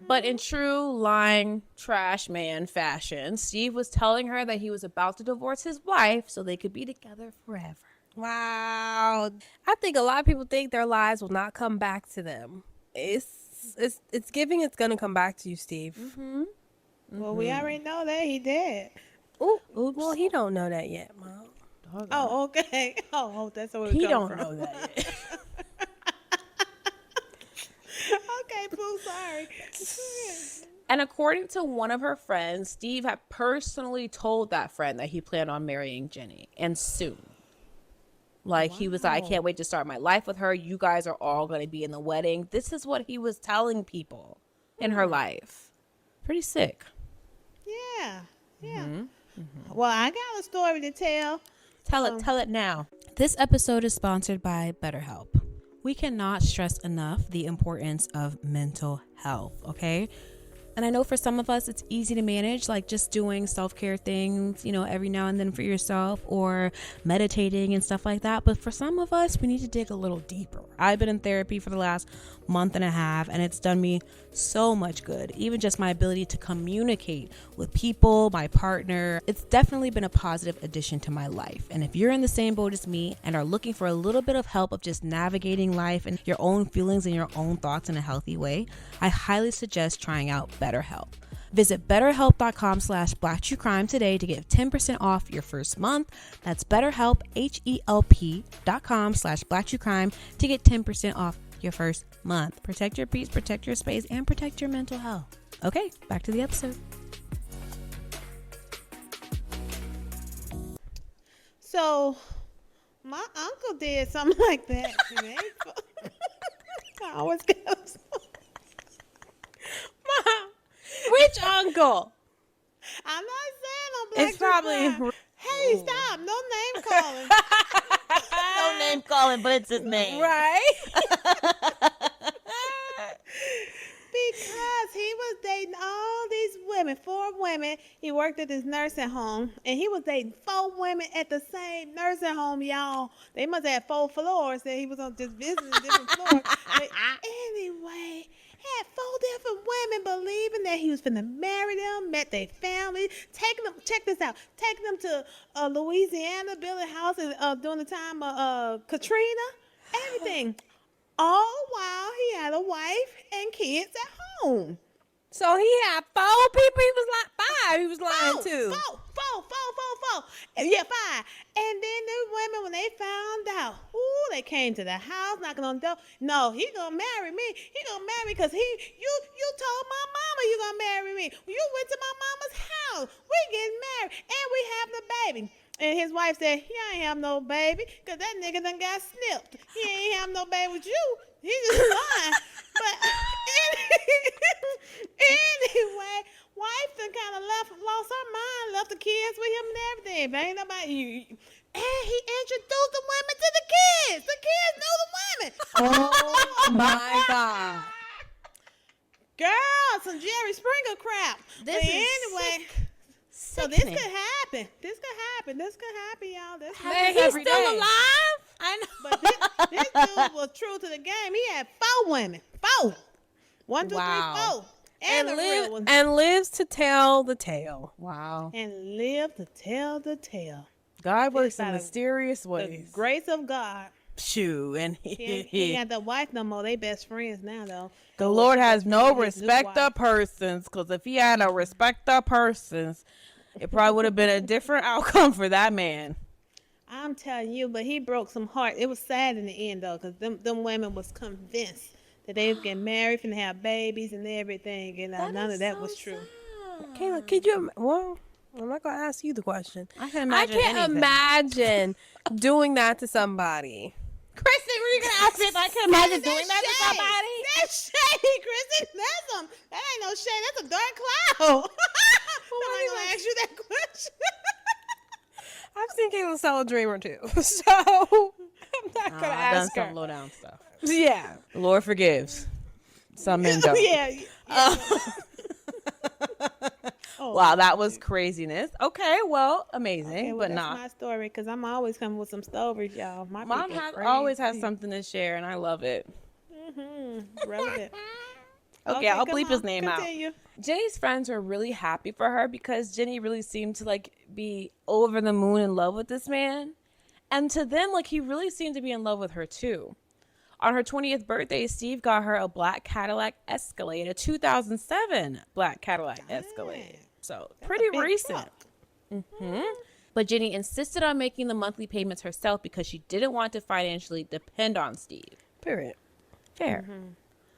Speaker 1: But in true lying trash man fashion, Steve was telling her that he was about to divorce his wife so they could be together forever.
Speaker 3: Wow. I think a lot of people think their lives will not come back to them. It's giving it's gonna come back to you, Steve.
Speaker 4: Well, we already know that he did.
Speaker 3: Ooh, well, he don't know that yet, Mom.
Speaker 1: Hold on.
Speaker 4: Oh, okay. Oh, that's where we
Speaker 1: He
Speaker 4: come
Speaker 1: don't
Speaker 4: from.
Speaker 1: know that yet.
Speaker 4: Okay, Pooh, sorry.
Speaker 1: And according to one of her friends, Steve had personally told that friend that he planned on marrying Jenny, and soon. Like, he was like, I can't wait to start my life with her. You guys are all going to be in the wedding. This is what he was telling people in her life. Pretty sick.
Speaker 4: Yeah. Well, I got a story to tell.
Speaker 1: Tell it now. This episode is sponsored by BetterHelp. We cannot stress enough the importance of mental health, okay? And I know for some of us, it's easy to manage, like just doing self-care things, every now and then for yourself, or meditating and stuff like that. But for some of us, we need to dig a little deeper. I've been in therapy for the last month and a half, and it's done me so much good. Even just my ability to communicate with people, my partner, it's definitely been a positive addition to my life. And if you're in the same boat as me and are looking for a little bit of help of just navigating life and your own feelings and your own thoughts in a healthy way, I highly suggest trying out BetterHelp. Visit betterhelp.com/blacktruecrime today to get 10% off your first month. That's BetterHelp, HELP.com/blacktruecrime to get 10% off your first month. Protect your peace, protect your space, and protect your mental health. Okay, back to the episode.
Speaker 4: So, my uncle did something like that. I always get
Speaker 3: Which uncle?
Speaker 4: I'm not saying I'm black.
Speaker 1: It's probably-
Speaker 4: Crime. Hey, stop. No name calling.
Speaker 1: No name calling, but it's his name.
Speaker 3: Right?
Speaker 4: Because he was dating all these women, 4 women. He worked at this nursing home, and he was dating 4 women at the same nursing home, y'all. They must have 4 floors that he was on just visiting different floors. But anyway, had 4 different women believing that he was finna marry them, met their family, taking them, check this out, taking them to Louisiana, building houses during the time of Katrina, everything. All while he had a wife and kids at home.
Speaker 3: So he had 4 people. He was like 5. He was lying too.
Speaker 4: Four. Yeah, 5. And then the women, when they found out, they came to the house knocking on the door. No, he gonna marry me. He gonna marry me because you told my mama you gonna marry me. You went to my mama's house. We getting married and we having a baby. And his wife said, he ain't have no baby because that nigga done got snipped. He ain't have no baby with you. He just lying. But anyway, wife done kind of lost her mind, left the kids with him and everything. But ain't nobody. And he introduced the women to the kids. The kids knew the women.
Speaker 3: Oh my God.
Speaker 4: Girl, some Jerry Springer crap.
Speaker 1: This
Speaker 4: But
Speaker 1: is
Speaker 4: anyway. So this
Speaker 1: sickening.
Speaker 4: could happen. This could happen, y'all. This could
Speaker 3: Man,
Speaker 4: happen.
Speaker 3: he's
Speaker 1: every
Speaker 3: still
Speaker 1: day.
Speaker 3: alive?
Speaker 1: I know.
Speaker 4: But this dude was true to the game. He had 4 women. 4. 1, 2, 3, 4.
Speaker 1: Wow.
Speaker 4: And a real one.
Speaker 3: And lives to tell the tale.
Speaker 1: Wow.
Speaker 4: And live to tell the tale.
Speaker 1: God works
Speaker 4: by
Speaker 1: in
Speaker 4: the-
Speaker 1: mysterious
Speaker 4: The
Speaker 1: ways.
Speaker 4: grace of God.
Speaker 1: Shoo, and
Speaker 4: He ain't got the wife no more. They best friends now, though.
Speaker 1: the Lord has no
Speaker 4: His new
Speaker 1: respect
Speaker 4: wife.
Speaker 1: of persons, because if he had a respect of persons, it probably would have been a different outcome for that man.
Speaker 4: I'm telling you, but he broke some heart. It was sad in the end, though, because them women was convinced that they was getting married and have babies and everything, and none of that was true.
Speaker 3: Kayla, could you? Well, I'm not gonna ask you the question.
Speaker 1: I can imagine
Speaker 3: I can't
Speaker 1: anything.
Speaker 3: imagine doing that to somebody.
Speaker 1: Kristen, were you going to ask me if I can imagine doing that to somebody?
Speaker 4: That's shady, Kristen. That ain't no shade. That's a dark cloud. Somebody gonna ask you that question.
Speaker 3: I've seen Kayla sell a dream or two, so I'm not gonna
Speaker 1: I've done
Speaker 3: ask her.
Speaker 1: some low down stuff.
Speaker 3: Yeah.
Speaker 1: The Lord forgives. Some men don't.
Speaker 4: yeah. Oh,
Speaker 1: Wow, that was craziness. Okay, well, amazing,
Speaker 4: okay, well,
Speaker 1: but
Speaker 4: that's
Speaker 1: not.
Speaker 4: my story, because I'm always coming with some stories, y'all. My
Speaker 1: Mom
Speaker 4: people
Speaker 1: has
Speaker 4: crazy.
Speaker 1: always has something to share, and I love it.
Speaker 4: Relevant.
Speaker 1: Okay, I'll
Speaker 4: come
Speaker 1: bleep his
Speaker 4: on,
Speaker 1: name
Speaker 4: continue.
Speaker 1: out. Jenny's friends were really happy for her because Jenny really seemed to be over the moon in love with this man. And to them, he really seemed to be in love with her too. On her 20th birthday, Steve got her a black Cadillac Escalade, a 2007 black Cadillac Escalade. So pretty
Speaker 4: big
Speaker 1: recent.
Speaker 4: truck.
Speaker 1: But Jenny insisted on making the monthly payments herself because she didn't want to financially depend on Steve.
Speaker 3: Period.
Speaker 1: Fair.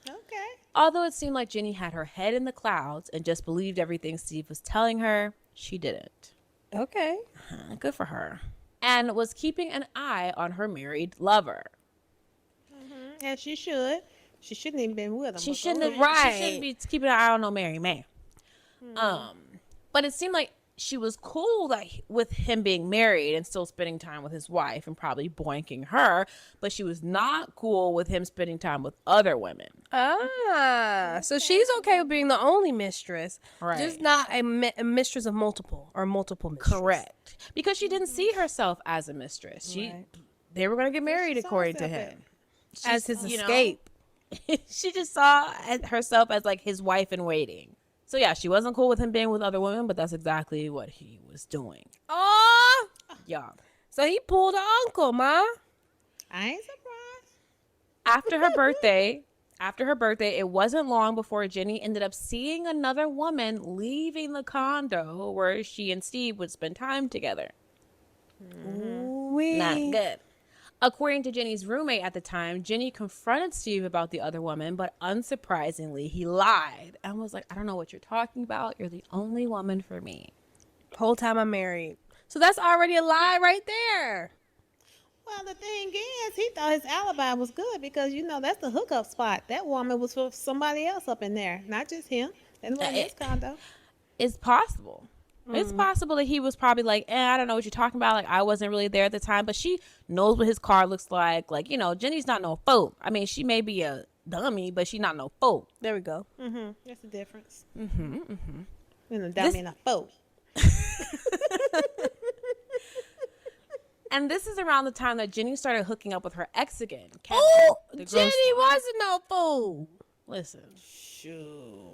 Speaker 4: Okay.
Speaker 1: Although it seemed like Jenny had her head in the clouds and just believed everything Steve was telling her, she didn't.
Speaker 3: Okay.
Speaker 1: Good for her. And was keeping an eye on her married lover.
Speaker 4: And she should. She shouldn't even been with him.
Speaker 1: She
Speaker 4: but
Speaker 1: shouldn't
Speaker 4: go
Speaker 1: have,
Speaker 4: ahead.
Speaker 1: she shouldn't be keeping an eye on no married man. But it seemed like she was cool with him being married and still spending time with his wife and probably boinking her, but she was not cool with him spending time with other women.
Speaker 3: So she's okay with being the only mistress,
Speaker 1: Right.
Speaker 3: just not a mistress of multiple or multiple mistresses.
Speaker 1: Correct. Because she didn't see herself as a mistress. They were going to get married
Speaker 4: she saw
Speaker 1: according to
Speaker 4: herself
Speaker 1: him.
Speaker 3: As his
Speaker 1: you know,
Speaker 3: escape.
Speaker 1: She just saw herself as like his wife in waiting. So yeah, she wasn't cool with him being with other women, but that's exactly what he was doing.
Speaker 3: Oh,
Speaker 1: Yeah.
Speaker 3: so he pulled an uncle, ma.
Speaker 4: I ain't surprised.
Speaker 1: After her birthday, it wasn't long before Jenny ended up seeing another woman leaving the condo where she and Steve would spend time together. Not good. According to Jenny's roommate at the time, Jenny confronted Steve about the other woman, but unsurprisingly, he lied and was like, I don't know what you're talking about. You're the only woman for me.
Speaker 3: Whole time I'm married. So that's already a lie right there.
Speaker 4: Well, the thing is, he thought his alibi was good because, that's the hookup spot. That woman was for somebody else up in there, not just him. That wasn't his condo.
Speaker 1: It's possible. It's possible that he was probably like, I don't know what you're talking about. Like, I wasn't really there at the time, but she knows what his car looks like. Like, Jenny's not no fool. I mean, she may be a dummy, but she's not no fool.
Speaker 3: There we go.
Speaker 4: That's the difference. And a dummy and a fool.
Speaker 1: And this is around the time that Jenny started hooking up with her ex again. Kevin,
Speaker 3: Oh,
Speaker 1: the
Speaker 3: Jenny
Speaker 1: gross-
Speaker 3: wasn't no fool.
Speaker 1: Listen.
Speaker 4: Shoot.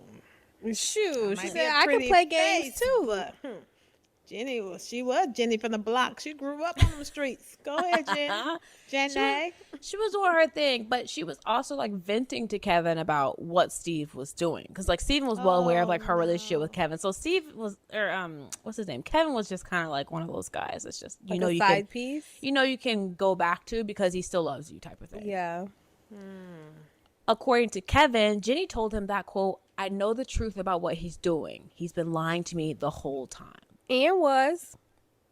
Speaker 3: Shoot, she
Speaker 4: Might be
Speaker 3: said
Speaker 4: a
Speaker 3: I can
Speaker 4: pretty
Speaker 3: play games
Speaker 4: face,
Speaker 3: too.
Speaker 4: But she was Jenny from the block. She grew up on the streets. Go ahead, Jenny.
Speaker 1: She was doing her thing, but she was also like venting to Kevin about what Steve was doing. Because like Steven was well aware of like her relationship with Kevin. So Steve was, what's his name? Kevin was just kind of like one of those guys. It's just,
Speaker 3: Like a side piece.
Speaker 1: you can go back to because he still loves you type of thing.
Speaker 3: Yeah.
Speaker 1: According to Kevin, Jenny told him that, quote, I know the truth about what he's doing. He's been lying to me the whole time.
Speaker 3: And was.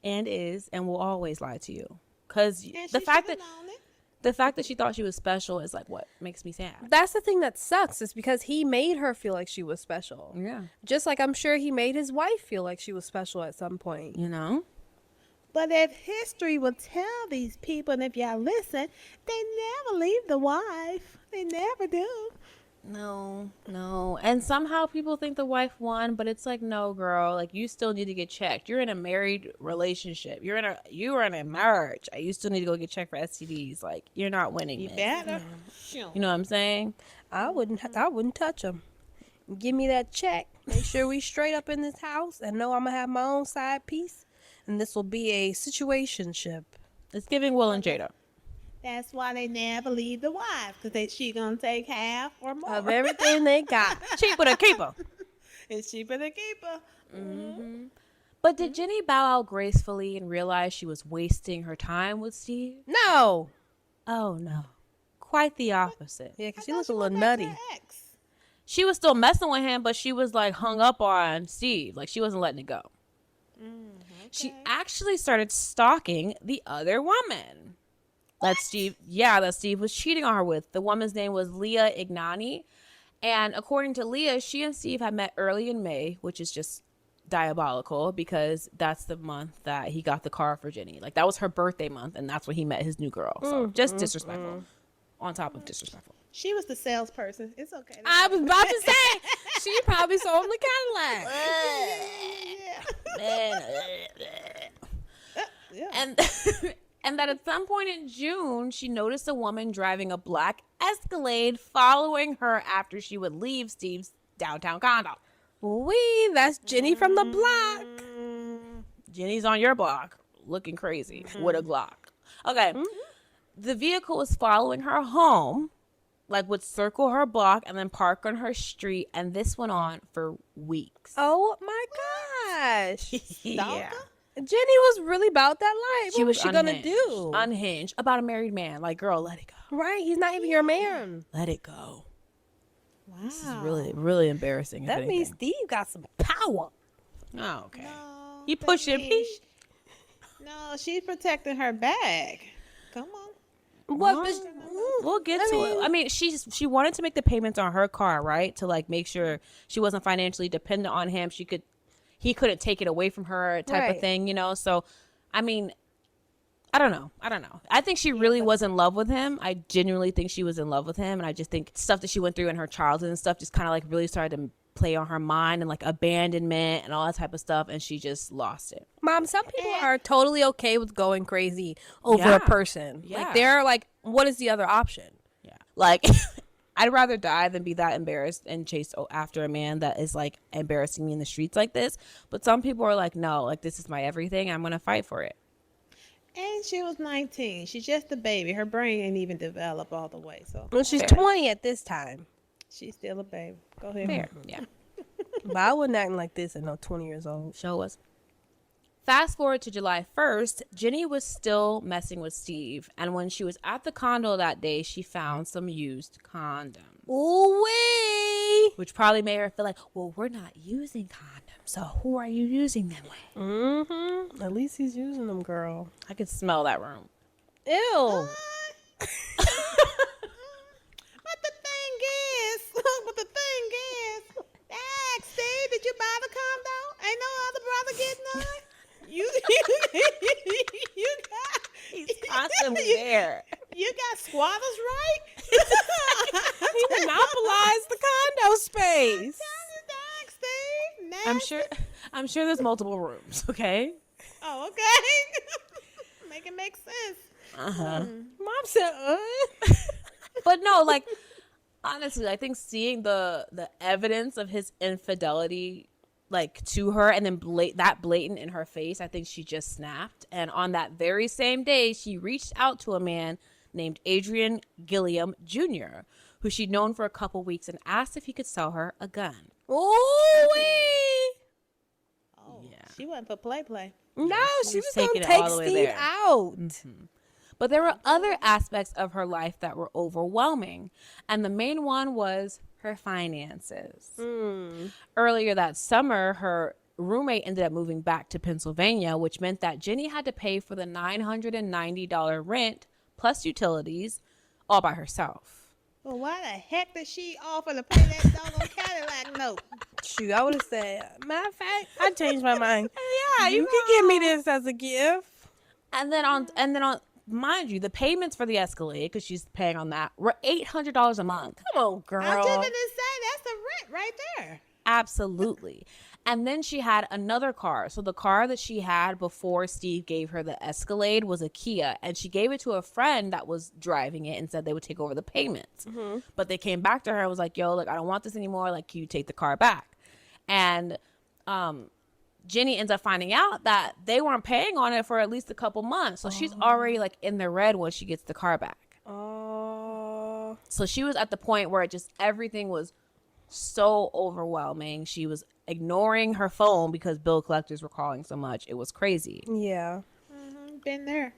Speaker 1: And is and will always lie to you. Because
Speaker 4: And
Speaker 1: the
Speaker 4: she
Speaker 1: fact
Speaker 4: shoulda
Speaker 1: that
Speaker 4: known it.
Speaker 1: the fact that she thought she was special is like what makes me sad.
Speaker 3: That's the thing that sucks is because he made her feel like she was special.
Speaker 1: Yeah.
Speaker 3: Just like I'm sure he made his wife feel like she was special at some point.
Speaker 4: But if history will tell these people, and if y'all listen, they never leave the wife. They never do.
Speaker 1: No. And somehow people think the wife won, but it's like, no, girl, like you still need to get checked. You're in a married relationship. You are in a marriage. You still need to go get checked for STDs. Like you're not winning.
Speaker 4: You
Speaker 1: miss.
Speaker 4: better.
Speaker 1: You know what I'm saying?
Speaker 3: I wouldn't touch him. Give me that check. Make sure we straight up in this house and know I'm gonna have my own side piece. And this will be a situationship.
Speaker 1: It's giving Will and Jada.
Speaker 4: That's why they never leave the wife, because she gonna take half or more
Speaker 3: Of everything they got.
Speaker 1: Cheaper to keep her.
Speaker 4: It's cheaper to keep her.
Speaker 1: But did Jenny bow out gracefully and realize she was wasting her time with Steve?
Speaker 3: No.
Speaker 1: Oh no. Quite the opposite.
Speaker 3: Yeah, because
Speaker 4: I
Speaker 3: she
Speaker 4: thought
Speaker 3: looks a
Speaker 4: went
Speaker 3: little
Speaker 4: back to
Speaker 3: nutty.
Speaker 4: her ex.
Speaker 1: She was still messing with him, but she was like hung up on Steve. Like she wasn't letting it go. She actually started stalking the other woman that Steve was cheating on her with. The woman's name was Leah Ignani. And according to Leah, she and Steve had met early in May, which is just diabolical because that's the month that he got the car for Jenny. Like that was her birthday month, and that's when he met his new girl. So just disrespectful on top of disrespectful.
Speaker 4: She was the salesperson. It's okay.
Speaker 3: I was about to say, she probably sold him the Cadillac.
Speaker 1: And and that at some point in June, she noticed a woman driving a black Escalade following her after she would leave Steve's downtown condo.
Speaker 3: That's Jenny from the block.
Speaker 1: Jenny's on your block, looking crazy with a Glock. Okay, the vehicle was following her home, like would circle her block and then park on her street, and this went on for weeks.
Speaker 3: Oh my gosh.
Speaker 1: Yeah.
Speaker 3: Jenny was really about that life.
Speaker 1: She
Speaker 3: What
Speaker 1: was
Speaker 3: was she gonna do?
Speaker 1: Unhinged about a married man. Like, girl, let it go.
Speaker 3: Right, he's not even your man.
Speaker 1: Let it go.
Speaker 4: Wow.
Speaker 1: This is really, really embarrassing.
Speaker 3: That means Steve got some power.
Speaker 1: Oh, okay.
Speaker 4: No,
Speaker 1: You
Speaker 4: that
Speaker 1: pushing
Speaker 4: means
Speaker 1: me?
Speaker 4: No, she's protecting her bag. Come on.
Speaker 3: What?
Speaker 1: We'll get to it. I mean, she wanted to make the payments on her car, right? To like make sure she wasn't financially dependent on him. He couldn't take it away from her, type
Speaker 3: Right.
Speaker 1: of thing, you know. So, I mean, I don't know. I think she really was in love with him. I genuinely think she was in love with him, and I just think stuff that she went through in her childhood and stuff just kind of like really started to play on her mind, and like abandonment and all that type of stuff, and she just lost it.
Speaker 3: Mom, some people are totally okay with going crazy over
Speaker 1: Yeah.
Speaker 3: a person.
Speaker 1: Yeah.
Speaker 3: Like they're like, what is the other option?
Speaker 1: Yeah. Like, I'd rather die than be that embarrassed and chase after a man that is like embarrassing me in the streets like this. But some people are like, no, like this is my everything. I'm going to fight for it.
Speaker 4: And she was 19. She's just a baby. Her brain ain't even developed all the way. So
Speaker 3: Well, she's
Speaker 1: Fair.
Speaker 3: 20 at this time.
Speaker 4: she's still a baby. Go ahead.
Speaker 1: Fair. Yeah.
Speaker 3: But I wasn't acting like this at no 20 years old.
Speaker 1: Show us. Fast forward to July 1st, Jenny was still messing with Steve. And when she was at the condo that day, she found some used condoms,
Speaker 3: Ooh-wee!
Speaker 1: which probably made her feel like, well, we're not using condoms. So who are you using them with?
Speaker 3: Mm-hmm. At least he's using them, girl.
Speaker 1: I could smell that room.
Speaker 3: Ew.
Speaker 4: But the thing is, Steve, did you buy the condo? Ain't no other brother getting none. You got.
Speaker 1: He's constantly there.
Speaker 4: You got squatters, right?
Speaker 3: He monopolized the condo space.
Speaker 4: Steve.
Speaker 1: I'm sure there's multiple rooms, okay?
Speaker 4: Oh, okay. Make it make sense.
Speaker 3: Mom said,
Speaker 1: But no, like honestly, I think seeing the evidence of his infidelity like to her and then that blatant in her face, I think she just snapped. And on that very same day, she reached out to a man named Adrian Gilliam Jr., who she'd known for a couple weeks, and asked if he could sell her a gun.
Speaker 3: ooh-wee!
Speaker 4: Oh,
Speaker 1: Yeah.
Speaker 4: she wasn't for play.
Speaker 3: No, she
Speaker 1: was
Speaker 3: was going
Speaker 1: taking
Speaker 3: to
Speaker 1: it
Speaker 3: take
Speaker 1: all the way
Speaker 3: Steve
Speaker 1: there.
Speaker 3: out.
Speaker 1: But there were other aspects of her life that were overwhelming, and the main one was her finances. Earlier that summer, her roommate ended up moving back to Pennsylvania, which meant that Jenny had to pay for the $990 rent plus utilities all by herself.
Speaker 4: Well, why the heck did she offer to pay that doggone Cadillac note?
Speaker 3: Shoot, I would have said, matter of fact, I changed my mind.
Speaker 1: Yeah,
Speaker 3: You can give me this as a gift.
Speaker 1: And then on mind you, the payments for the Escalade, because she's paying on that, were $800 a month.
Speaker 3: Come on, girl.
Speaker 4: I'm just gonna say that's the rent right there.
Speaker 1: Absolutely. And then she had another car. So the car that she had before Steve gave her the Escalade was a Kia, and she gave it to a friend that was driving it and said they would take over the payments. But they came back to her and was like, yo, like, I don't want this anymore. Like, can you take the car back? And Jenny ends up finding out that they weren't paying on it for at least a couple months. So she's already like in the red when she gets the car back.
Speaker 3: Oh.
Speaker 1: So she was at the point where everything was so overwhelming. She was ignoring her phone because bill collectors were calling so much. It was crazy.
Speaker 3: Yeah.
Speaker 4: Been there.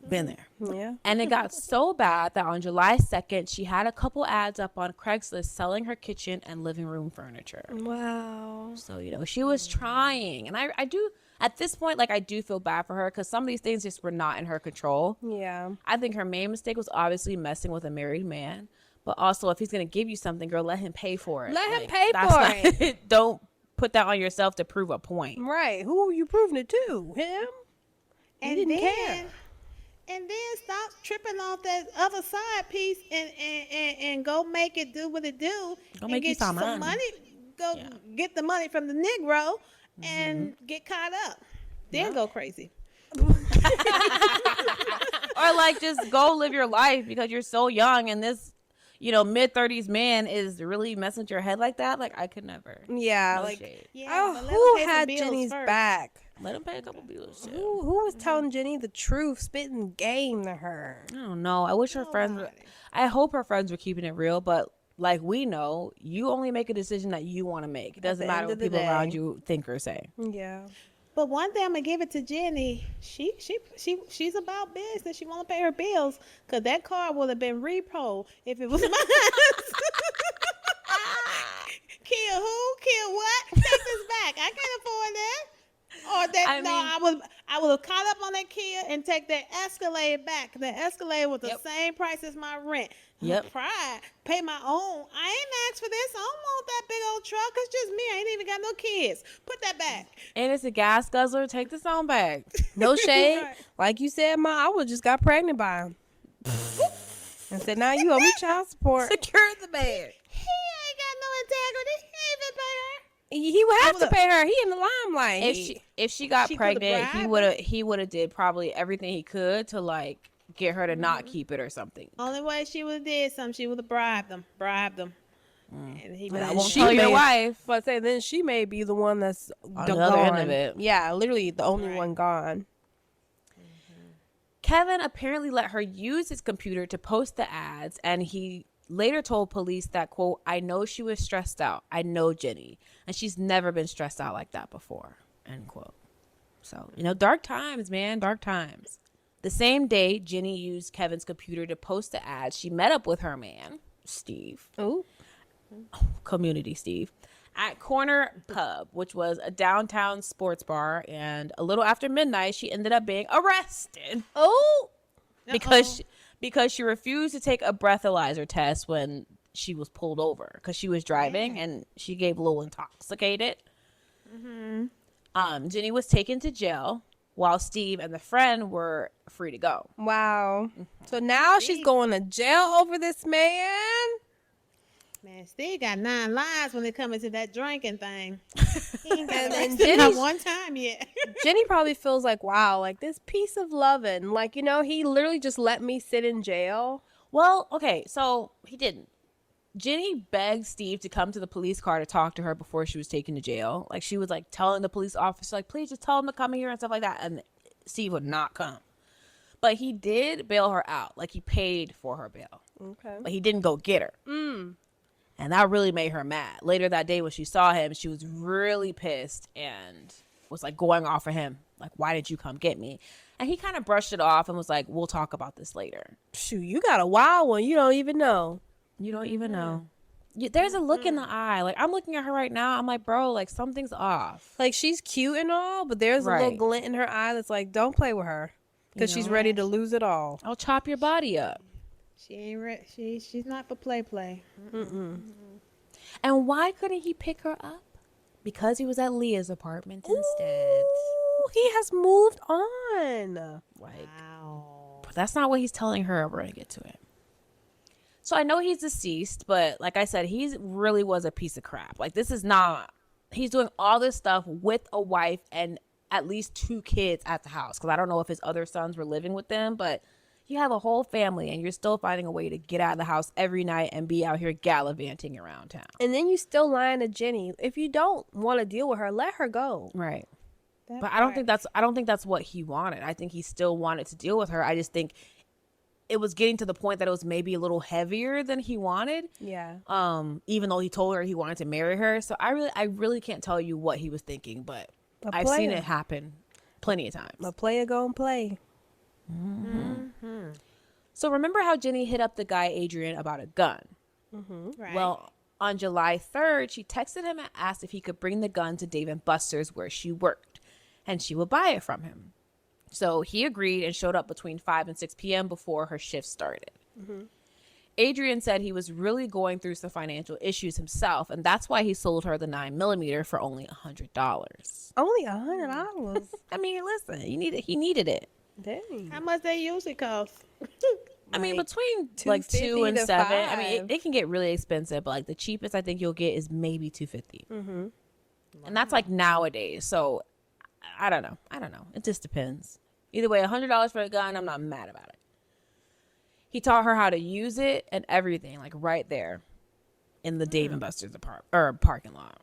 Speaker 1: Been there.
Speaker 3: Yeah.
Speaker 1: And it got so bad that on July 2nd, she had a couple ads up on Craigslist selling her kitchen and living room furniture.
Speaker 3: Wow.
Speaker 1: So, she was trying. And I do, at this point, like, I do feel bad for her because some of these things just were not in her control.
Speaker 3: Yeah.
Speaker 1: I think her main mistake was obviously messing with a married man. But also, if he's going to give you something, girl, let him pay for it.
Speaker 3: Let him
Speaker 1: Like,
Speaker 3: pay
Speaker 1: that's
Speaker 3: for
Speaker 1: not- it. Don't put that on yourself to prove a point.
Speaker 3: Right. Who are you proving it to? Him?
Speaker 4: And
Speaker 3: didn't
Speaker 4: then,
Speaker 3: care.
Speaker 4: and then stop tripping off that other side piece and go make it do what it do.
Speaker 1: Go
Speaker 4: and
Speaker 1: make you
Speaker 4: get
Speaker 1: some
Speaker 4: some
Speaker 1: money.
Speaker 4: money. Go
Speaker 1: Yeah.
Speaker 4: get the money from the Negro and get caught up. Then go crazy.
Speaker 1: Or like just go live your life because you're so young and this mid-30s man is really messing with your head like that. Like, I could never.
Speaker 3: Yeah.
Speaker 1: No
Speaker 3: Like,
Speaker 1: shade.
Speaker 4: Yeah, but let
Speaker 3: who
Speaker 4: them pay some
Speaker 3: had
Speaker 4: bills
Speaker 3: Jenny's
Speaker 4: first.
Speaker 3: back?
Speaker 1: Let him pay a couple bills too.
Speaker 3: Who was telling Jenny the truth, spitting game to her?
Speaker 1: I don't know. I wish her friends were.
Speaker 4: Nobody.
Speaker 1: I hope her friends were keeping it real, but like we know, you only make a decision that you want to make. It doesn't
Speaker 3: the
Speaker 1: matter
Speaker 3: end
Speaker 1: what
Speaker 3: of the
Speaker 1: people
Speaker 3: day.
Speaker 1: around you think or say.
Speaker 3: Yeah.
Speaker 4: But one thing I'm gonna give it to Jenny. She's about business. She want to pay her bills because that car would have been repo if it was mine. Kill who? Kill what? Take this back. I can't afford that. Or that I would have caught up on that Kia and take that Escalade back. The Escalade was the same price as my rent.
Speaker 1: Yep.
Speaker 4: Pride. Pay my own. I ain't asked for this. I don't want that big old truck. It's just me. I ain't even got no kids. Put that back.
Speaker 1: And it's a gas guzzler. Take this on back.
Speaker 3: No shade.
Speaker 4: Right.
Speaker 3: Like you said, Ma, I would just got pregnant by him. And said, now you owe me child support.
Speaker 1: Secure the bag.
Speaker 4: He ain't got no integrity. He ain't even pay her.
Speaker 3: He would have to pay her. He in the limelight.
Speaker 1: If she got
Speaker 4: She could've
Speaker 1: pregnant,
Speaker 4: bribed
Speaker 1: he would have did probably everything he could to like get her to not keep it or something.
Speaker 4: Only way she would have did something, she would have bribed them. And he
Speaker 3: And
Speaker 1: I
Speaker 3: then
Speaker 1: won't
Speaker 3: she
Speaker 1: tell your
Speaker 3: may-
Speaker 1: wife.
Speaker 3: But say then she may be the one that's
Speaker 1: On the other end
Speaker 3: gone.
Speaker 1: of it.
Speaker 3: Yeah, literally the only
Speaker 4: Right.
Speaker 3: one gone.
Speaker 1: Kevin apparently let her use his computer to post the ads, and he later told police that, quote, I know she was stressed out. I know Jenny. And she's never been stressed out like that before, end quote. So, dark times, man, dark times. The same day, Jenny used Kevin's computer to post the ads. She met up with her man, Steve,
Speaker 3: Ooh.
Speaker 1: community Steve, at Corner Pub, which was a downtown sports bar. And a little after midnight, she ended up being arrested.
Speaker 3: Oh.
Speaker 1: Because she refused to take a breathalyzer test when she was pulled over because she was driving and she gave a little intoxicated. Jenny was taken to jail while Steve and the friend were free to go.
Speaker 3: Wow. So now she's going to jail over this man.
Speaker 4: Man, Steve got 9 lives when it comes to that drinking thing. He ain't got
Speaker 3: And
Speaker 4: arrested
Speaker 3: Jenny's-
Speaker 4: not one time yet.
Speaker 3: Jenny probably feels like, wow, like this piece of loving. Like, he literally just let me sit in jail.
Speaker 1: Well, okay, so he didn't. Jenny begged Steve to come to the police car to talk to her before she was taken to jail. Like, she was like telling the police officer, like, please just tell him to come here and stuff like that. And Steve would not come. But he did bail her out. Like, he paid for her bail.
Speaker 3: Okay.
Speaker 1: But he didn't go get her. And that really made her mad. Later that day when she saw him, she was really pissed and was like going off of him. Like, why did you come get me? And he kind of brushed it off and was like, we'll talk about this later.
Speaker 3: Shoot, you got a wild one. You don't even know.
Speaker 1: You don't even know. There's a look in the eye. Like, I'm looking at her right now. I'm like, bro, like something's off.
Speaker 3: Like, she's cute and all, but there's a little
Speaker 1: Right.
Speaker 3: glint in her eye that's like, don't play with her. Because she's ready to lose it all.
Speaker 1: I'll chop your body up.
Speaker 4: She ain't she's not for play.
Speaker 1: And why couldn't he pick her up? Because he was at Leah's apartment instead.
Speaker 3: Ooh, he has moved on.
Speaker 1: Like,
Speaker 4: Wow.
Speaker 1: but that's not what he's telling her. We're gonna get to it. So I know he's deceased, but like I said, he really was a piece of crap. Like, this is not. He's doing all this stuff with a wife and at least 2 kids at the house. Because I don't know if his other sons were living with them, but you have a whole family and you're still finding a way to get out of the house every night and be out here gallivanting around town.
Speaker 3: And then you still lying to Jenny. If you don't want to deal with her, let her go.
Speaker 1: Right.
Speaker 4: That
Speaker 1: But I don't
Speaker 4: part.
Speaker 1: think that's what he wanted. I think he still wanted to deal with her. I just think it was getting to the point that it was maybe a little heavier than he wanted.
Speaker 3: Yeah.
Speaker 1: Even though he told her he wanted to marry her. So I really can't tell you what he was thinking, but
Speaker 3: A
Speaker 1: I've seen
Speaker 3: player.
Speaker 1: it happen plenty of times.
Speaker 3: A player gonna play.
Speaker 1: So remember how Jenny hit up the guy Adrian about a gun?
Speaker 4: Right.
Speaker 1: Well, on July 3rd, she texted him and asked if he could bring the gun to Dave & Buster's where she worked, and she would buy it from him. So he agreed and showed up between 5 and 6 p.m. before her shift started. Adrian said he was really going through some financial issues himself, and that's why he sold her the 9mm for only $100.
Speaker 3: Only $100.
Speaker 1: I mean, listen, he needed it.
Speaker 3: Dang.
Speaker 4: How much they usually cost?
Speaker 1: I mean,
Speaker 3: Like,
Speaker 1: between like 2
Speaker 3: $250
Speaker 1: and
Speaker 3: to
Speaker 1: 7. I mean,
Speaker 3: $5.
Speaker 1: it can get really expensive, but like the cheapest I think you'll get is maybe $250. And that's like nowadays. So I don't know. It just depends. Either way, $100 for a gun, I'm not mad about it. He taught her how to use it and everything, like right there in the Dave & Buster's parking lot.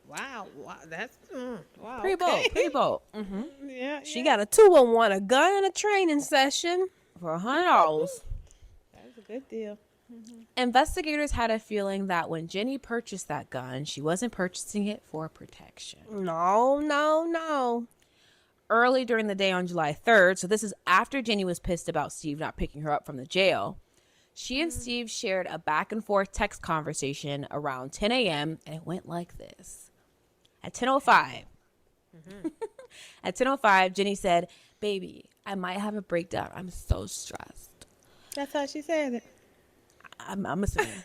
Speaker 4: Wow. That's wow.
Speaker 1: Pretty bold. Pretty bold.
Speaker 4: Yeah.
Speaker 3: She got a 2-on-1, a gun, and a training session.
Speaker 1: For $100.
Speaker 4: That's a good deal.
Speaker 1: Investigators had a feeling that when Jenny purchased that gun, she wasn't purchasing it for protection.
Speaker 3: No.
Speaker 1: Early during the day on July 3rd, so this is after Jenny was pissed about Steve not picking her up from the jail, she and Steve shared a back and forth text conversation around 10 a.m. and it went like this. At 10:05, at 10:05, Jenny said, "Baby, I might have a breakdown. I'm so stressed."
Speaker 4: That's how she said it.
Speaker 1: I'm assuming.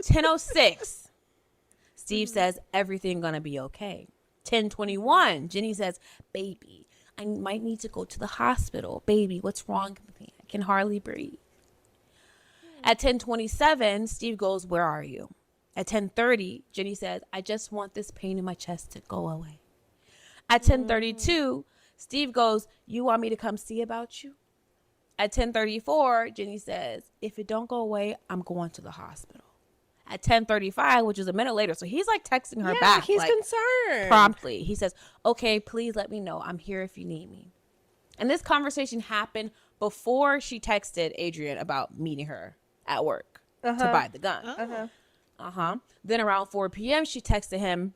Speaker 1: 10:06, Steve says, "Everything gonna be okay." 10:21, Jenny says, "Baby, I might need to go to the hospital. Baby, what's wrong with me? I can hardly breathe." At 10:27, Steve goes, "Where are you?" At 10:30, Jenny says, "I just want this pain in my chest to go away." At 10:32, Steve goes, "You want me to come see about you?" At 10:34, Jenny says, "If it don't go away, I'm going to the hospital." At 10:35, which is a minute later, so he's like texting her back.
Speaker 3: He's
Speaker 1: like,
Speaker 3: concerned.
Speaker 1: promptly. He says, "Okay, please let me know. I'm here if you need me." And this conversation happened before she texted Adrian about meeting her at work to buy the gun. Then around 4 p.m., she texted him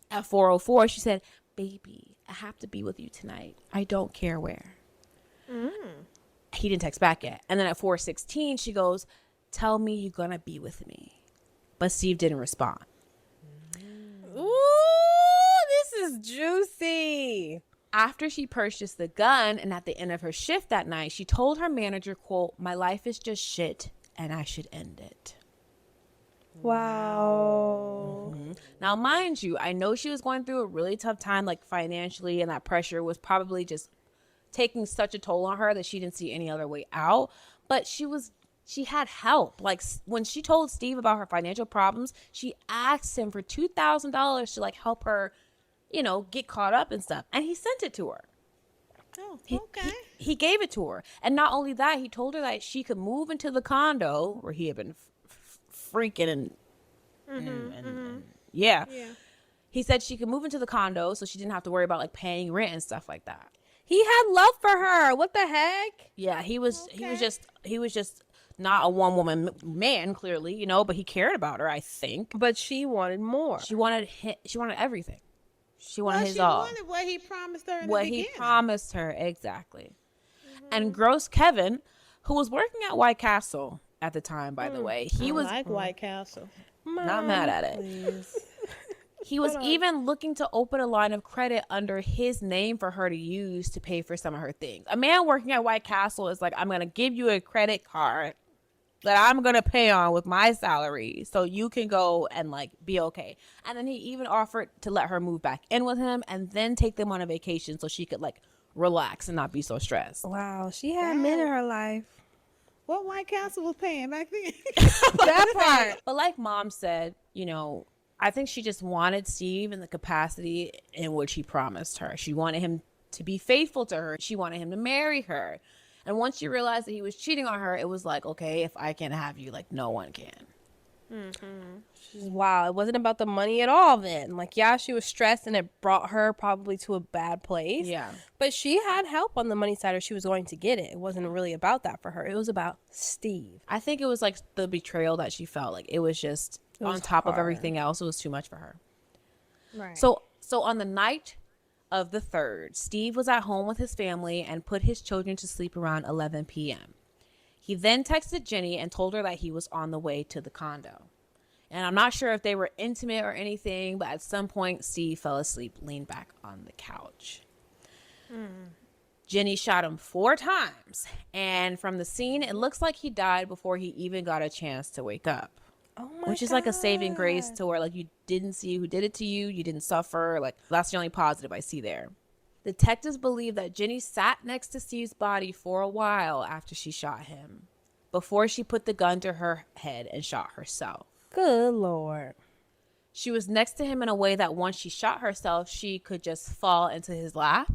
Speaker 1: at 4:04. She said, "Baby, I have to be with you tonight. I don't care where." He didn't text back yet. And then at 4:16, she goes, "Tell me you're going to be with me." But Steve didn't respond.
Speaker 3: Ooh, this is juicy.
Speaker 1: After she purchased the gun and at the end of her shift that night, she told her manager, quote, "My life is just shit and I should end it."
Speaker 3: Wow.
Speaker 1: Now, mind you, I know she was going through a really tough time, like financially, and that pressure was probably just taking such a toll on her that she didn't see any other way out. But she had help. Like when she told Steve about her financial problems, she asked him for $2,000 to like help her, get caught up and stuff. And he sent it to her.
Speaker 4: Oh, okay.
Speaker 1: He gave it to her. And not only that, he told her that she could move into the condo where he had been freaking and yeah. He said she could move into the condo so she didn't have to worry about like paying rent and stuff like that.
Speaker 3: He had love for her. What the heck?
Speaker 1: Yeah, he was just not a one woman man, clearly, but he cared about her, I think.
Speaker 3: But she wanted more.
Speaker 1: She wanted everything. She wanted his
Speaker 4: she
Speaker 1: all.
Speaker 4: wanted what he promised her in
Speaker 1: What
Speaker 4: the
Speaker 1: he
Speaker 4: beginning.
Speaker 1: promised her, exactly. And Gross Kevin, who was working at White Castle at the time, by the way, he was
Speaker 4: like White Castle.
Speaker 1: not mad at it.
Speaker 3: Please.
Speaker 1: He was even looking to open a line of credit under his name for her to use to pay for some of her things. A man working at White Castle is like, "I'm going to give you a credit card that I'm going to pay on with my salary so you can go and like be okay." And then he even offered to let her move back in with him and then take them on a vacation so she could like relax and not be so stressed.
Speaker 3: Wow, she had men in her life.
Speaker 4: What White Castle was paying back then?
Speaker 3: That part.
Speaker 1: But like Mom said, I think she just wanted Steve in the capacity in which he promised her. She wanted him to be faithful to her. She wanted him to marry her. And once she realized that he was cheating on her, it was like, okay, if I can't have you, like no one can.
Speaker 3: Wow, it wasn't about the money at all then. Like, yeah, she was stressed and it brought her probably to a bad place.
Speaker 1: Yeah.
Speaker 3: But she had help on the money side or she was going to get it. It wasn't really about that for her. It was about Steve.
Speaker 1: I think it was like the betrayal that she felt. Like it was just on top of everything else. It was too much for her.
Speaker 3: Right.
Speaker 1: So on the night of the 3rd, Steve was at home with his family and put his children to sleep around 11 p.m. He then texted Jenny and told her that he was on the way to the condo. And I'm not sure if they were intimate or anything, but at some point, Steve fell asleep, leaned back on the couch. Jenny shot him 4 times. And from the scene, it looks like he died before he even got a chance to wake up.
Speaker 3: Oh my
Speaker 1: Which is like a saving grace to where like you didn't see who did it to you. You didn't suffer. Like that's the only positive I see there. Detectives believe that Jenny sat next to Steve's body for a while after she shot him before she put the gun to her head and shot herself.
Speaker 3: Good Lord.
Speaker 1: She was next to him in a way that once she shot herself, she could just fall into his lap,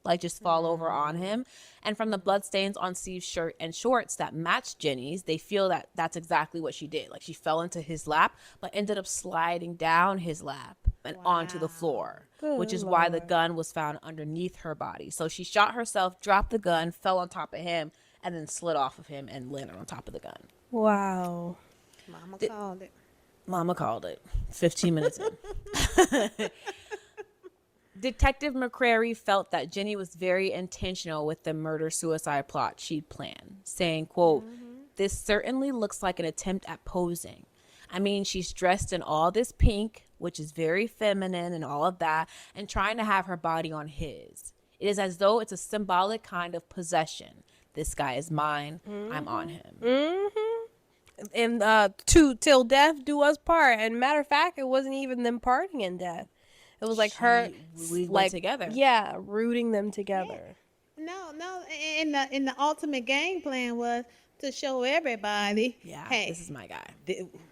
Speaker 1: like just fall over on him. And from the bloodstains on Steve's shirt and shorts that matched Jenny's, they feel that that's exactly what she did. Like she fell into his lap, but ended up sliding down his lap and onto the floor, which is why the gun was found underneath her body. So she shot herself, dropped the gun, fell on top of him, and then slid off of him and landed on top of the gun.
Speaker 3: Wow.
Speaker 4: Mama called it.
Speaker 1: Mama called it 15 minutes in. Detective McCrary felt that Jenny was very intentional with the murder-suicide plot she'd planned, saying, quote, "This certainly looks like an attempt at posing. I mean, she's dressed in all this pink, which is very feminine and all of that, and trying to have her body on his. It is as though it's a symbolic kind of possession. This guy is mine. I'm on him."
Speaker 3: And till death do us part. And matter of fact, it wasn't even them parting in death. It was like
Speaker 1: we went
Speaker 3: like
Speaker 1: together.
Speaker 3: Yeah, rooting them together.
Speaker 4: No. In the ultimate game plan was to show everybody,
Speaker 1: Yeah,
Speaker 4: hey,
Speaker 1: this is my guy.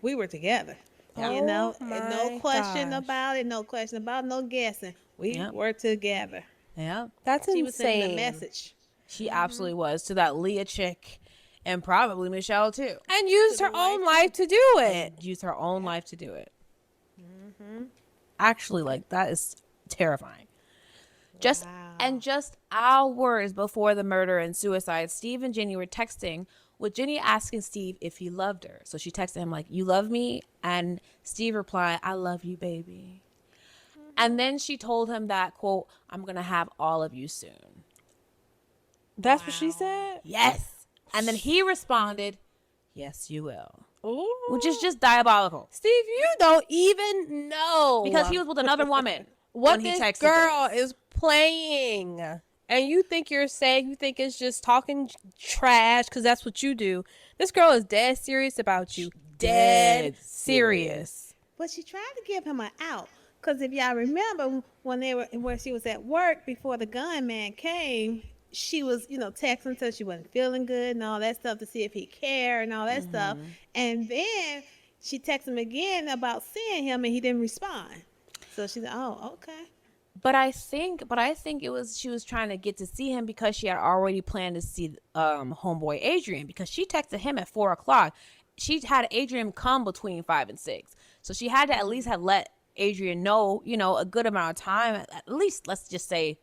Speaker 4: we were together.
Speaker 3: Oh
Speaker 4: You know,
Speaker 3: my
Speaker 4: no question
Speaker 3: gosh.
Speaker 4: about it. No question about it, no guessing. We
Speaker 1: Yep.
Speaker 4: were together.
Speaker 1: Yeah,
Speaker 3: That's
Speaker 4: She was sending
Speaker 3: insane.
Speaker 4: a message.
Speaker 1: she absolutely was, to that Leah chick and probably Michelle too.
Speaker 3: And used her own life to do it.
Speaker 1: Used her own life to do it. Actually, like, that is terrifying. Just hours before the murder and suicide, Steve and Jenny were texting, with Jenny asking Steve if he loved her. So she texted him like, "You love me?" And Steve replied, "I love you, baby." And then she told him that, quote, "I'm gonna have all of you soon."
Speaker 3: That's what she said?
Speaker 1: Yes. And then he responded, "Yes, you will."
Speaker 3: Ooh.
Speaker 1: Which is just diabolical.
Speaker 3: Steve, you don't even know.
Speaker 1: Because he was with another woman
Speaker 3: what
Speaker 1: when he
Speaker 3: this
Speaker 1: texted
Speaker 3: girl
Speaker 1: this.
Speaker 3: is playing. And you think you're safe. You think it's just talking trash because that's what you do. This girl is dead serious about you. Dead serious.
Speaker 4: But she tried to give him an out. Because if y'all remember where she was at work before the gunman came, she was, texting until she wasn't feeling good and all that stuff to see if he cared and all that stuff. And then she texted him again about seeing him and he didn't respond. So she's like, "Oh, okay."
Speaker 1: But I think she was trying to get to see him because she had already planned to see homeboy Adrian, because she texted him at 4:00. She had Adrian come between 5 and 6. So she had to at least have let Adrian know, a good amount of time, at least let's just say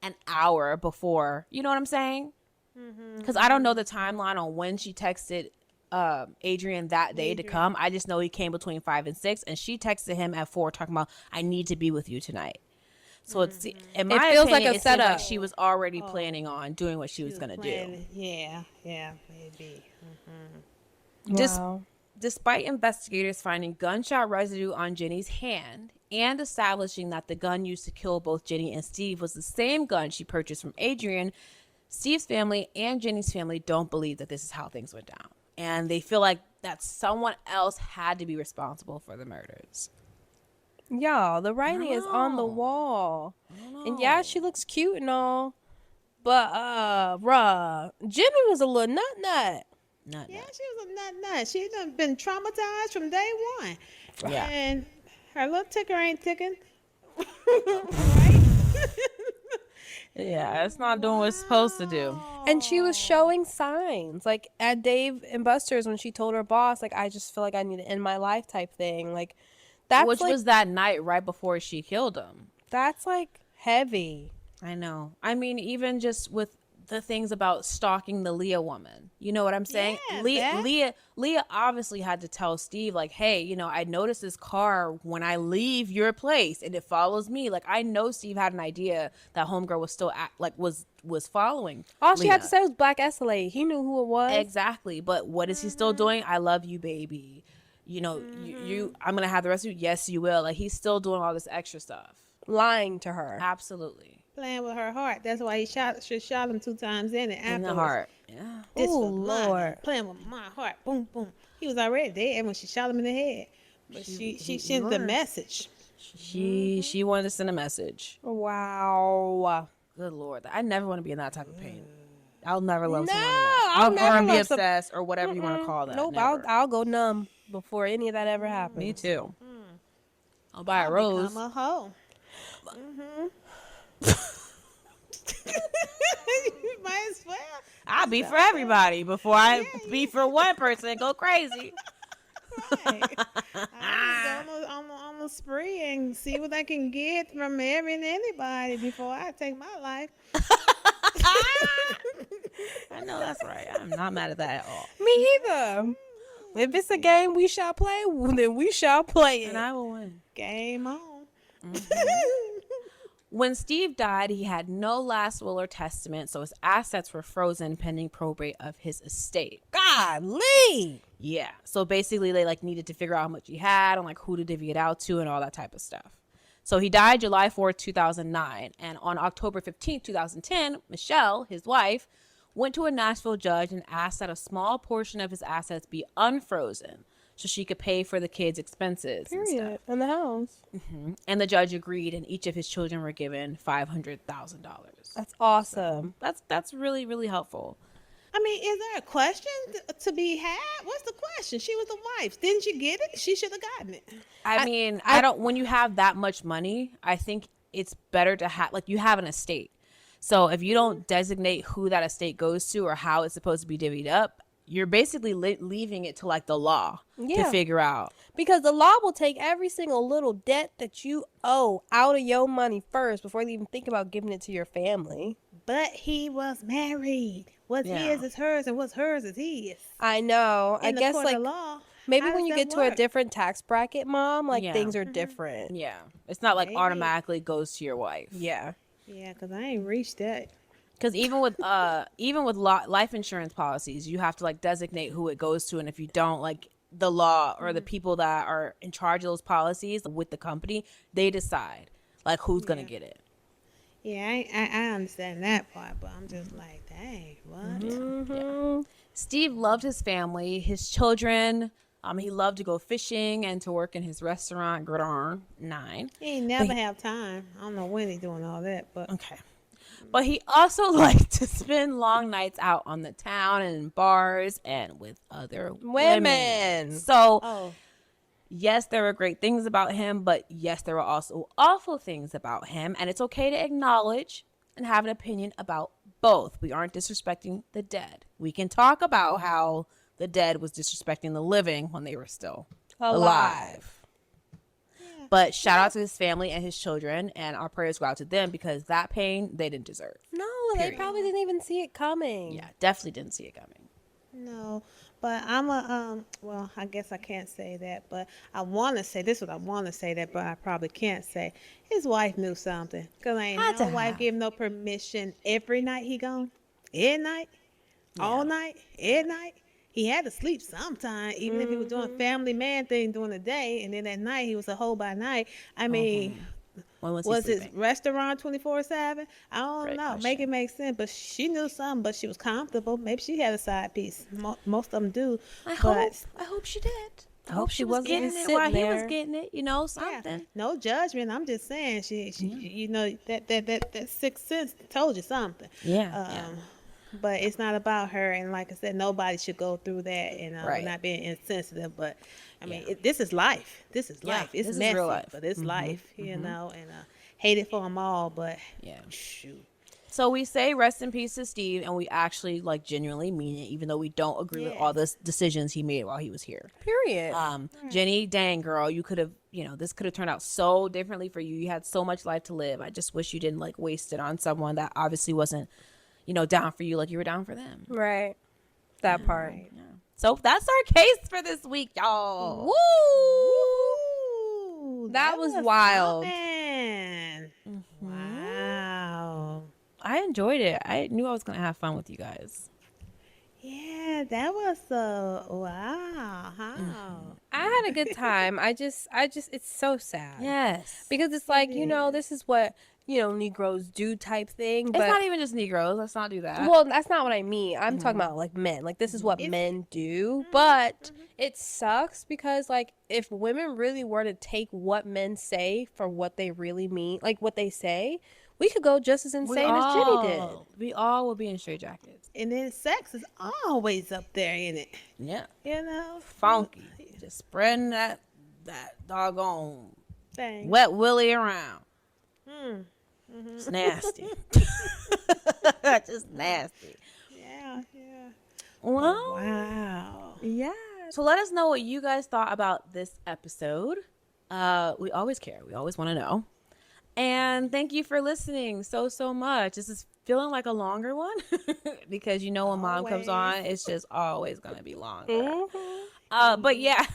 Speaker 1: an hour before, you know what I'm saying? Because I don't know the timeline on when she texted Adrian that day to come. I just know he came between 5 and 6, and she texted him at 4 talking about, "I need to be with you tonight." So in my
Speaker 3: feels
Speaker 1: opinion,
Speaker 3: like a
Speaker 1: it seems
Speaker 3: setup.
Speaker 1: like she was already planning on doing what she was going to do.
Speaker 4: Planning. Yeah, maybe.
Speaker 3: Wow.
Speaker 1: Despite investigators finding gunshot residue on Jenny's hand and establishing that the gun used to kill both Jenny and Steve was the same gun she purchased from Adrian, Steve's family and Jenny's family don't believe that this is how things went down. And they feel like that someone else had to be responsible for the murders.
Speaker 3: Y'all, the writing is on the wall. And yeah, she looks cute and all. But, Jimmy was a little nut.
Speaker 1: Not
Speaker 4: Yeah, she was a nut. She done been traumatized from day one.
Speaker 1: Yeah.
Speaker 4: And her little ticker ain't ticking.
Speaker 1: Yeah, it's not doing what it's supposed to do.
Speaker 3: And she was showing signs. Like at Dave and Buster's when she told her boss, like, "I just feel like I need to end my life" type thing. Like, that's
Speaker 1: Which
Speaker 3: like,
Speaker 1: was that night right before she killed him.
Speaker 3: that's like heavy.
Speaker 1: I know. I mean, even just with the things about stalking the Leah woman. You know what I'm saying?
Speaker 4: Yeah,
Speaker 1: Leah obviously had to tell Steve, like, "Hey, I noticed this car when I leave your place and it follows me." Like, I know Steve had an idea that homegirl was still was following
Speaker 3: All she had
Speaker 1: Leah.
Speaker 3: to say was Black Escalade. He knew who it was.
Speaker 1: Exactly. But what is he still doing? "I love you, baby. You I'm gonna have the rest of you." "Yes, you will." Like, he's still doing all this extra stuff.
Speaker 3: Lying to her.
Speaker 1: Absolutely.
Speaker 4: Playing with her heart. That's why she shot him 2 times in it.
Speaker 1: In the
Speaker 4: afterwards.
Speaker 1: heart. Yeah.
Speaker 4: This
Speaker 3: Ooh,
Speaker 4: was mine.
Speaker 3: Lord.
Speaker 4: Playing with my heart. Boom, boom. He was already dead when she shot him in the head. But she sent the message.
Speaker 1: She wanted to send a message.
Speaker 3: Wow.
Speaker 1: Good Lord. I never want to be in that type of pain. I'll never love
Speaker 3: No,
Speaker 1: someone
Speaker 3: I'll
Speaker 1: enough.
Speaker 3: never
Speaker 1: Or be
Speaker 3: love some-
Speaker 1: obsessed or whatever you want to call that.
Speaker 3: Nope,
Speaker 1: Never.
Speaker 3: I'll go numb before any of that ever happens.
Speaker 1: Me too. I'll buy a rose.
Speaker 4: I'm a hoe. You might as well.
Speaker 1: I'll be for everybody before I be for one person and go crazy.
Speaker 4: Right. I just go on a spree and see what I can get from every and anybody before I take my life.
Speaker 1: I know that's right. I'm not mad at that at all.
Speaker 3: Me either. If it's a game we shall play, then we shall play it.
Speaker 1: And I will win.
Speaker 4: Game on.
Speaker 1: When Steve died, he had no last will or testament, so his assets were frozen pending probate of his estate.
Speaker 3: Golly.
Speaker 1: Yeah. So basically, they like needed to figure out how much he had and like who to divvy it out to and all that type of stuff. So he died July 4th, 2009. And on October 15th, 2010, Michelle, his wife, went to a Nashville judge and asked that a small portion of his assets be unfrozen so she could pay for the kids' expenses and stuff.
Speaker 3: Period. In the house.
Speaker 1: And the judge agreed, and each of his children were given $500,000.
Speaker 3: That's awesome.
Speaker 1: That's really, really helpful.
Speaker 4: I mean, is there a question to be had? What's the question? She was the wife. Didn't you get it? She should have gotten it.
Speaker 1: I mean, I don't, when you have that much money, I think it's better to have, like, you have an estate. So if you don't designate who that estate goes to or how it's supposed to be divvied up, you're basically leaving it to like the law to figure out.
Speaker 3: Because the law will take every single little debt that you owe out of your money first before they even think about giving it to your family.
Speaker 4: But he was married. What's his is hers, and what's hers is his.
Speaker 3: I know.
Speaker 4: In
Speaker 3: I
Speaker 4: the
Speaker 3: guess
Speaker 4: court
Speaker 3: like
Speaker 4: of law,
Speaker 3: maybe
Speaker 4: how
Speaker 3: when
Speaker 4: does
Speaker 3: you
Speaker 4: that
Speaker 3: get to a
Speaker 4: work?
Speaker 3: different tax bracket, Mom, like
Speaker 1: Yeah.
Speaker 3: things are different.
Speaker 1: Yeah. It's not like
Speaker 4: Maybe.
Speaker 1: automatically goes to your wife.
Speaker 3: Yeah.
Speaker 4: Yeah, because I ain't reached that.
Speaker 1: Because even with life insurance policies, you have to like designate who it goes to, and if you don't, like the law or the people that are in charge of those policies with the company, they decide like who's gonna get it.
Speaker 4: Yeah, I understand that part, but I'm just like, dang, what?
Speaker 1: Steve loved his family, his children. He loved to go fishing and to work in his restaurant, Gridiron 9.
Speaker 4: He ain't never have time. I don't know when he doing all that, but
Speaker 1: Okay. But he also liked to spend long nights out on the town and in bars and with other women. So, yes, there were great things about him, but yes, there were also awful things about him. And it's okay to acknowledge and have an opinion about both. We aren't disrespecting the dead. We can talk about how the dead was disrespecting the living when they were still alive. But shout out to his family and his children, and our prayers go out to them because that pain they didn't deserve.
Speaker 3: No,
Speaker 1: Period.
Speaker 3: they probably didn't even see it coming.
Speaker 1: Yeah, definitely didn't see it coming.
Speaker 4: no. But I'm well, I guess I can't say that, but I want to say this is what I want to say that, but I probably can't say. His wife knew something. Because ain't no wife give him no permission every night he gone. Every night. All night. Every night. He had to sleep sometime, even if he was doing family man thing during the day, and then at night he was a hoe by night. I mean,
Speaker 1: When was
Speaker 4: was
Speaker 1: he
Speaker 4: his
Speaker 1: sleeping?
Speaker 4: restaurant 24/7? I don't
Speaker 1: Great
Speaker 4: know.
Speaker 1: question.
Speaker 4: Make it make sense. But she knew something, but she was comfortable. Maybe she had a side piece. Most of them do.
Speaker 1: I
Speaker 4: but
Speaker 1: hope she did. I
Speaker 3: hope she wasn't
Speaker 1: getting
Speaker 3: just
Speaker 1: it while
Speaker 3: sitting
Speaker 1: he was
Speaker 3: there.
Speaker 1: getting it. You know,
Speaker 4: yeah,
Speaker 1: something.
Speaker 4: no judgment. I'm just saying, she you know, that sixth sense told you something.
Speaker 1: Yeah.
Speaker 4: But it's not about her, and like I said, nobody should go through that, and
Speaker 1: Right.
Speaker 4: we're not being insensitive. But I mean, this is life. This is
Speaker 1: Yeah,
Speaker 4: life. It's
Speaker 1: this is
Speaker 4: messy,
Speaker 1: real life.
Speaker 4: but it's life, you know. And hate it for them all, but
Speaker 1: Yeah.
Speaker 4: shoot.
Speaker 1: So we say rest in peace to Steve, and we actually like genuinely mean it, even though we don't agree with all the decisions he made while he was here.
Speaker 3: Period.
Speaker 1: Jenny, dang girl, you could have, this could have turned out so differently for you. You had so much life to live. I just wish you didn't like waste it on someone that obviously wasn't, down for you like you were down for them.
Speaker 3: Right. That part.
Speaker 1: Yeah. So that's our case for this week, y'all.
Speaker 3: Woo! That was wild.
Speaker 4: Man. Wow.
Speaker 1: I enjoyed it. I knew I was going to have fun with you guys.
Speaker 4: Yeah, that was wow.
Speaker 3: I had a good time. I just, it's so sad.
Speaker 1: Yes.
Speaker 3: Because it's like, this is what, Negroes do type thing.
Speaker 1: It's
Speaker 3: But,
Speaker 1: not even just Negroes. Let's not do that.
Speaker 3: well, that's not what I mean. I'm talking about like men. Like this is what men do. But it sucks because like if women really were to take what men say for what they really mean, like what they say, we could go just as insane as Jenny did.
Speaker 1: We all will be in straitjackets.
Speaker 4: And then sex is always up there in it.
Speaker 1: Yeah.
Speaker 4: Funky
Speaker 1: Just spreading that doggone
Speaker 4: thing.
Speaker 1: wet willy around. It's nasty. Just nasty.
Speaker 4: Yeah.
Speaker 1: Well,
Speaker 4: Wow.
Speaker 1: yeah. So let us know what you guys thought about this episode. We always care. We always want to know. And thank you for listening so much. This is feeling like a longer one because when mom comes on, it's just always going to be longer. But yeah,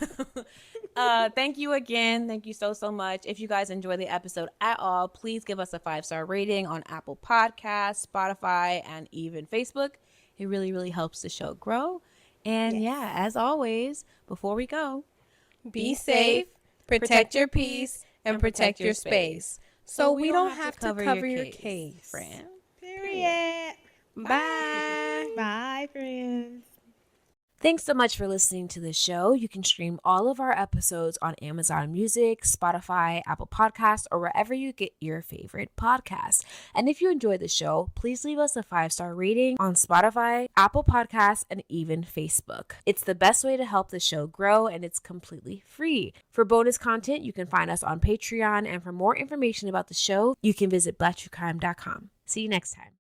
Speaker 1: thank you again. Thank you so much. If you guys enjoy the episode at all, please give us a 5-star rating on Apple Podcasts, Spotify, and even Facebook. It really helps the show grow. And yeah, as always, before we go,
Speaker 3: be safe, protect your peace, and protect your space. So we don't have to cover your case.
Speaker 1: Friend.
Speaker 4: Period.
Speaker 3: Bye.
Speaker 4: Bye, friends.
Speaker 1: Thanks so much for listening to the show. You can stream all of our episodes on Amazon Music, Spotify, Apple Podcasts, or wherever you get your favorite podcasts. And if you enjoyed the show, please leave us a 5-star rating on Spotify, Apple Podcasts, and even Facebook. It's the best way to help the show grow, and it's completely free. For bonus content, you can find us on Patreon, and for more information about the show, you can visit blacktruecrime.com. See you next time.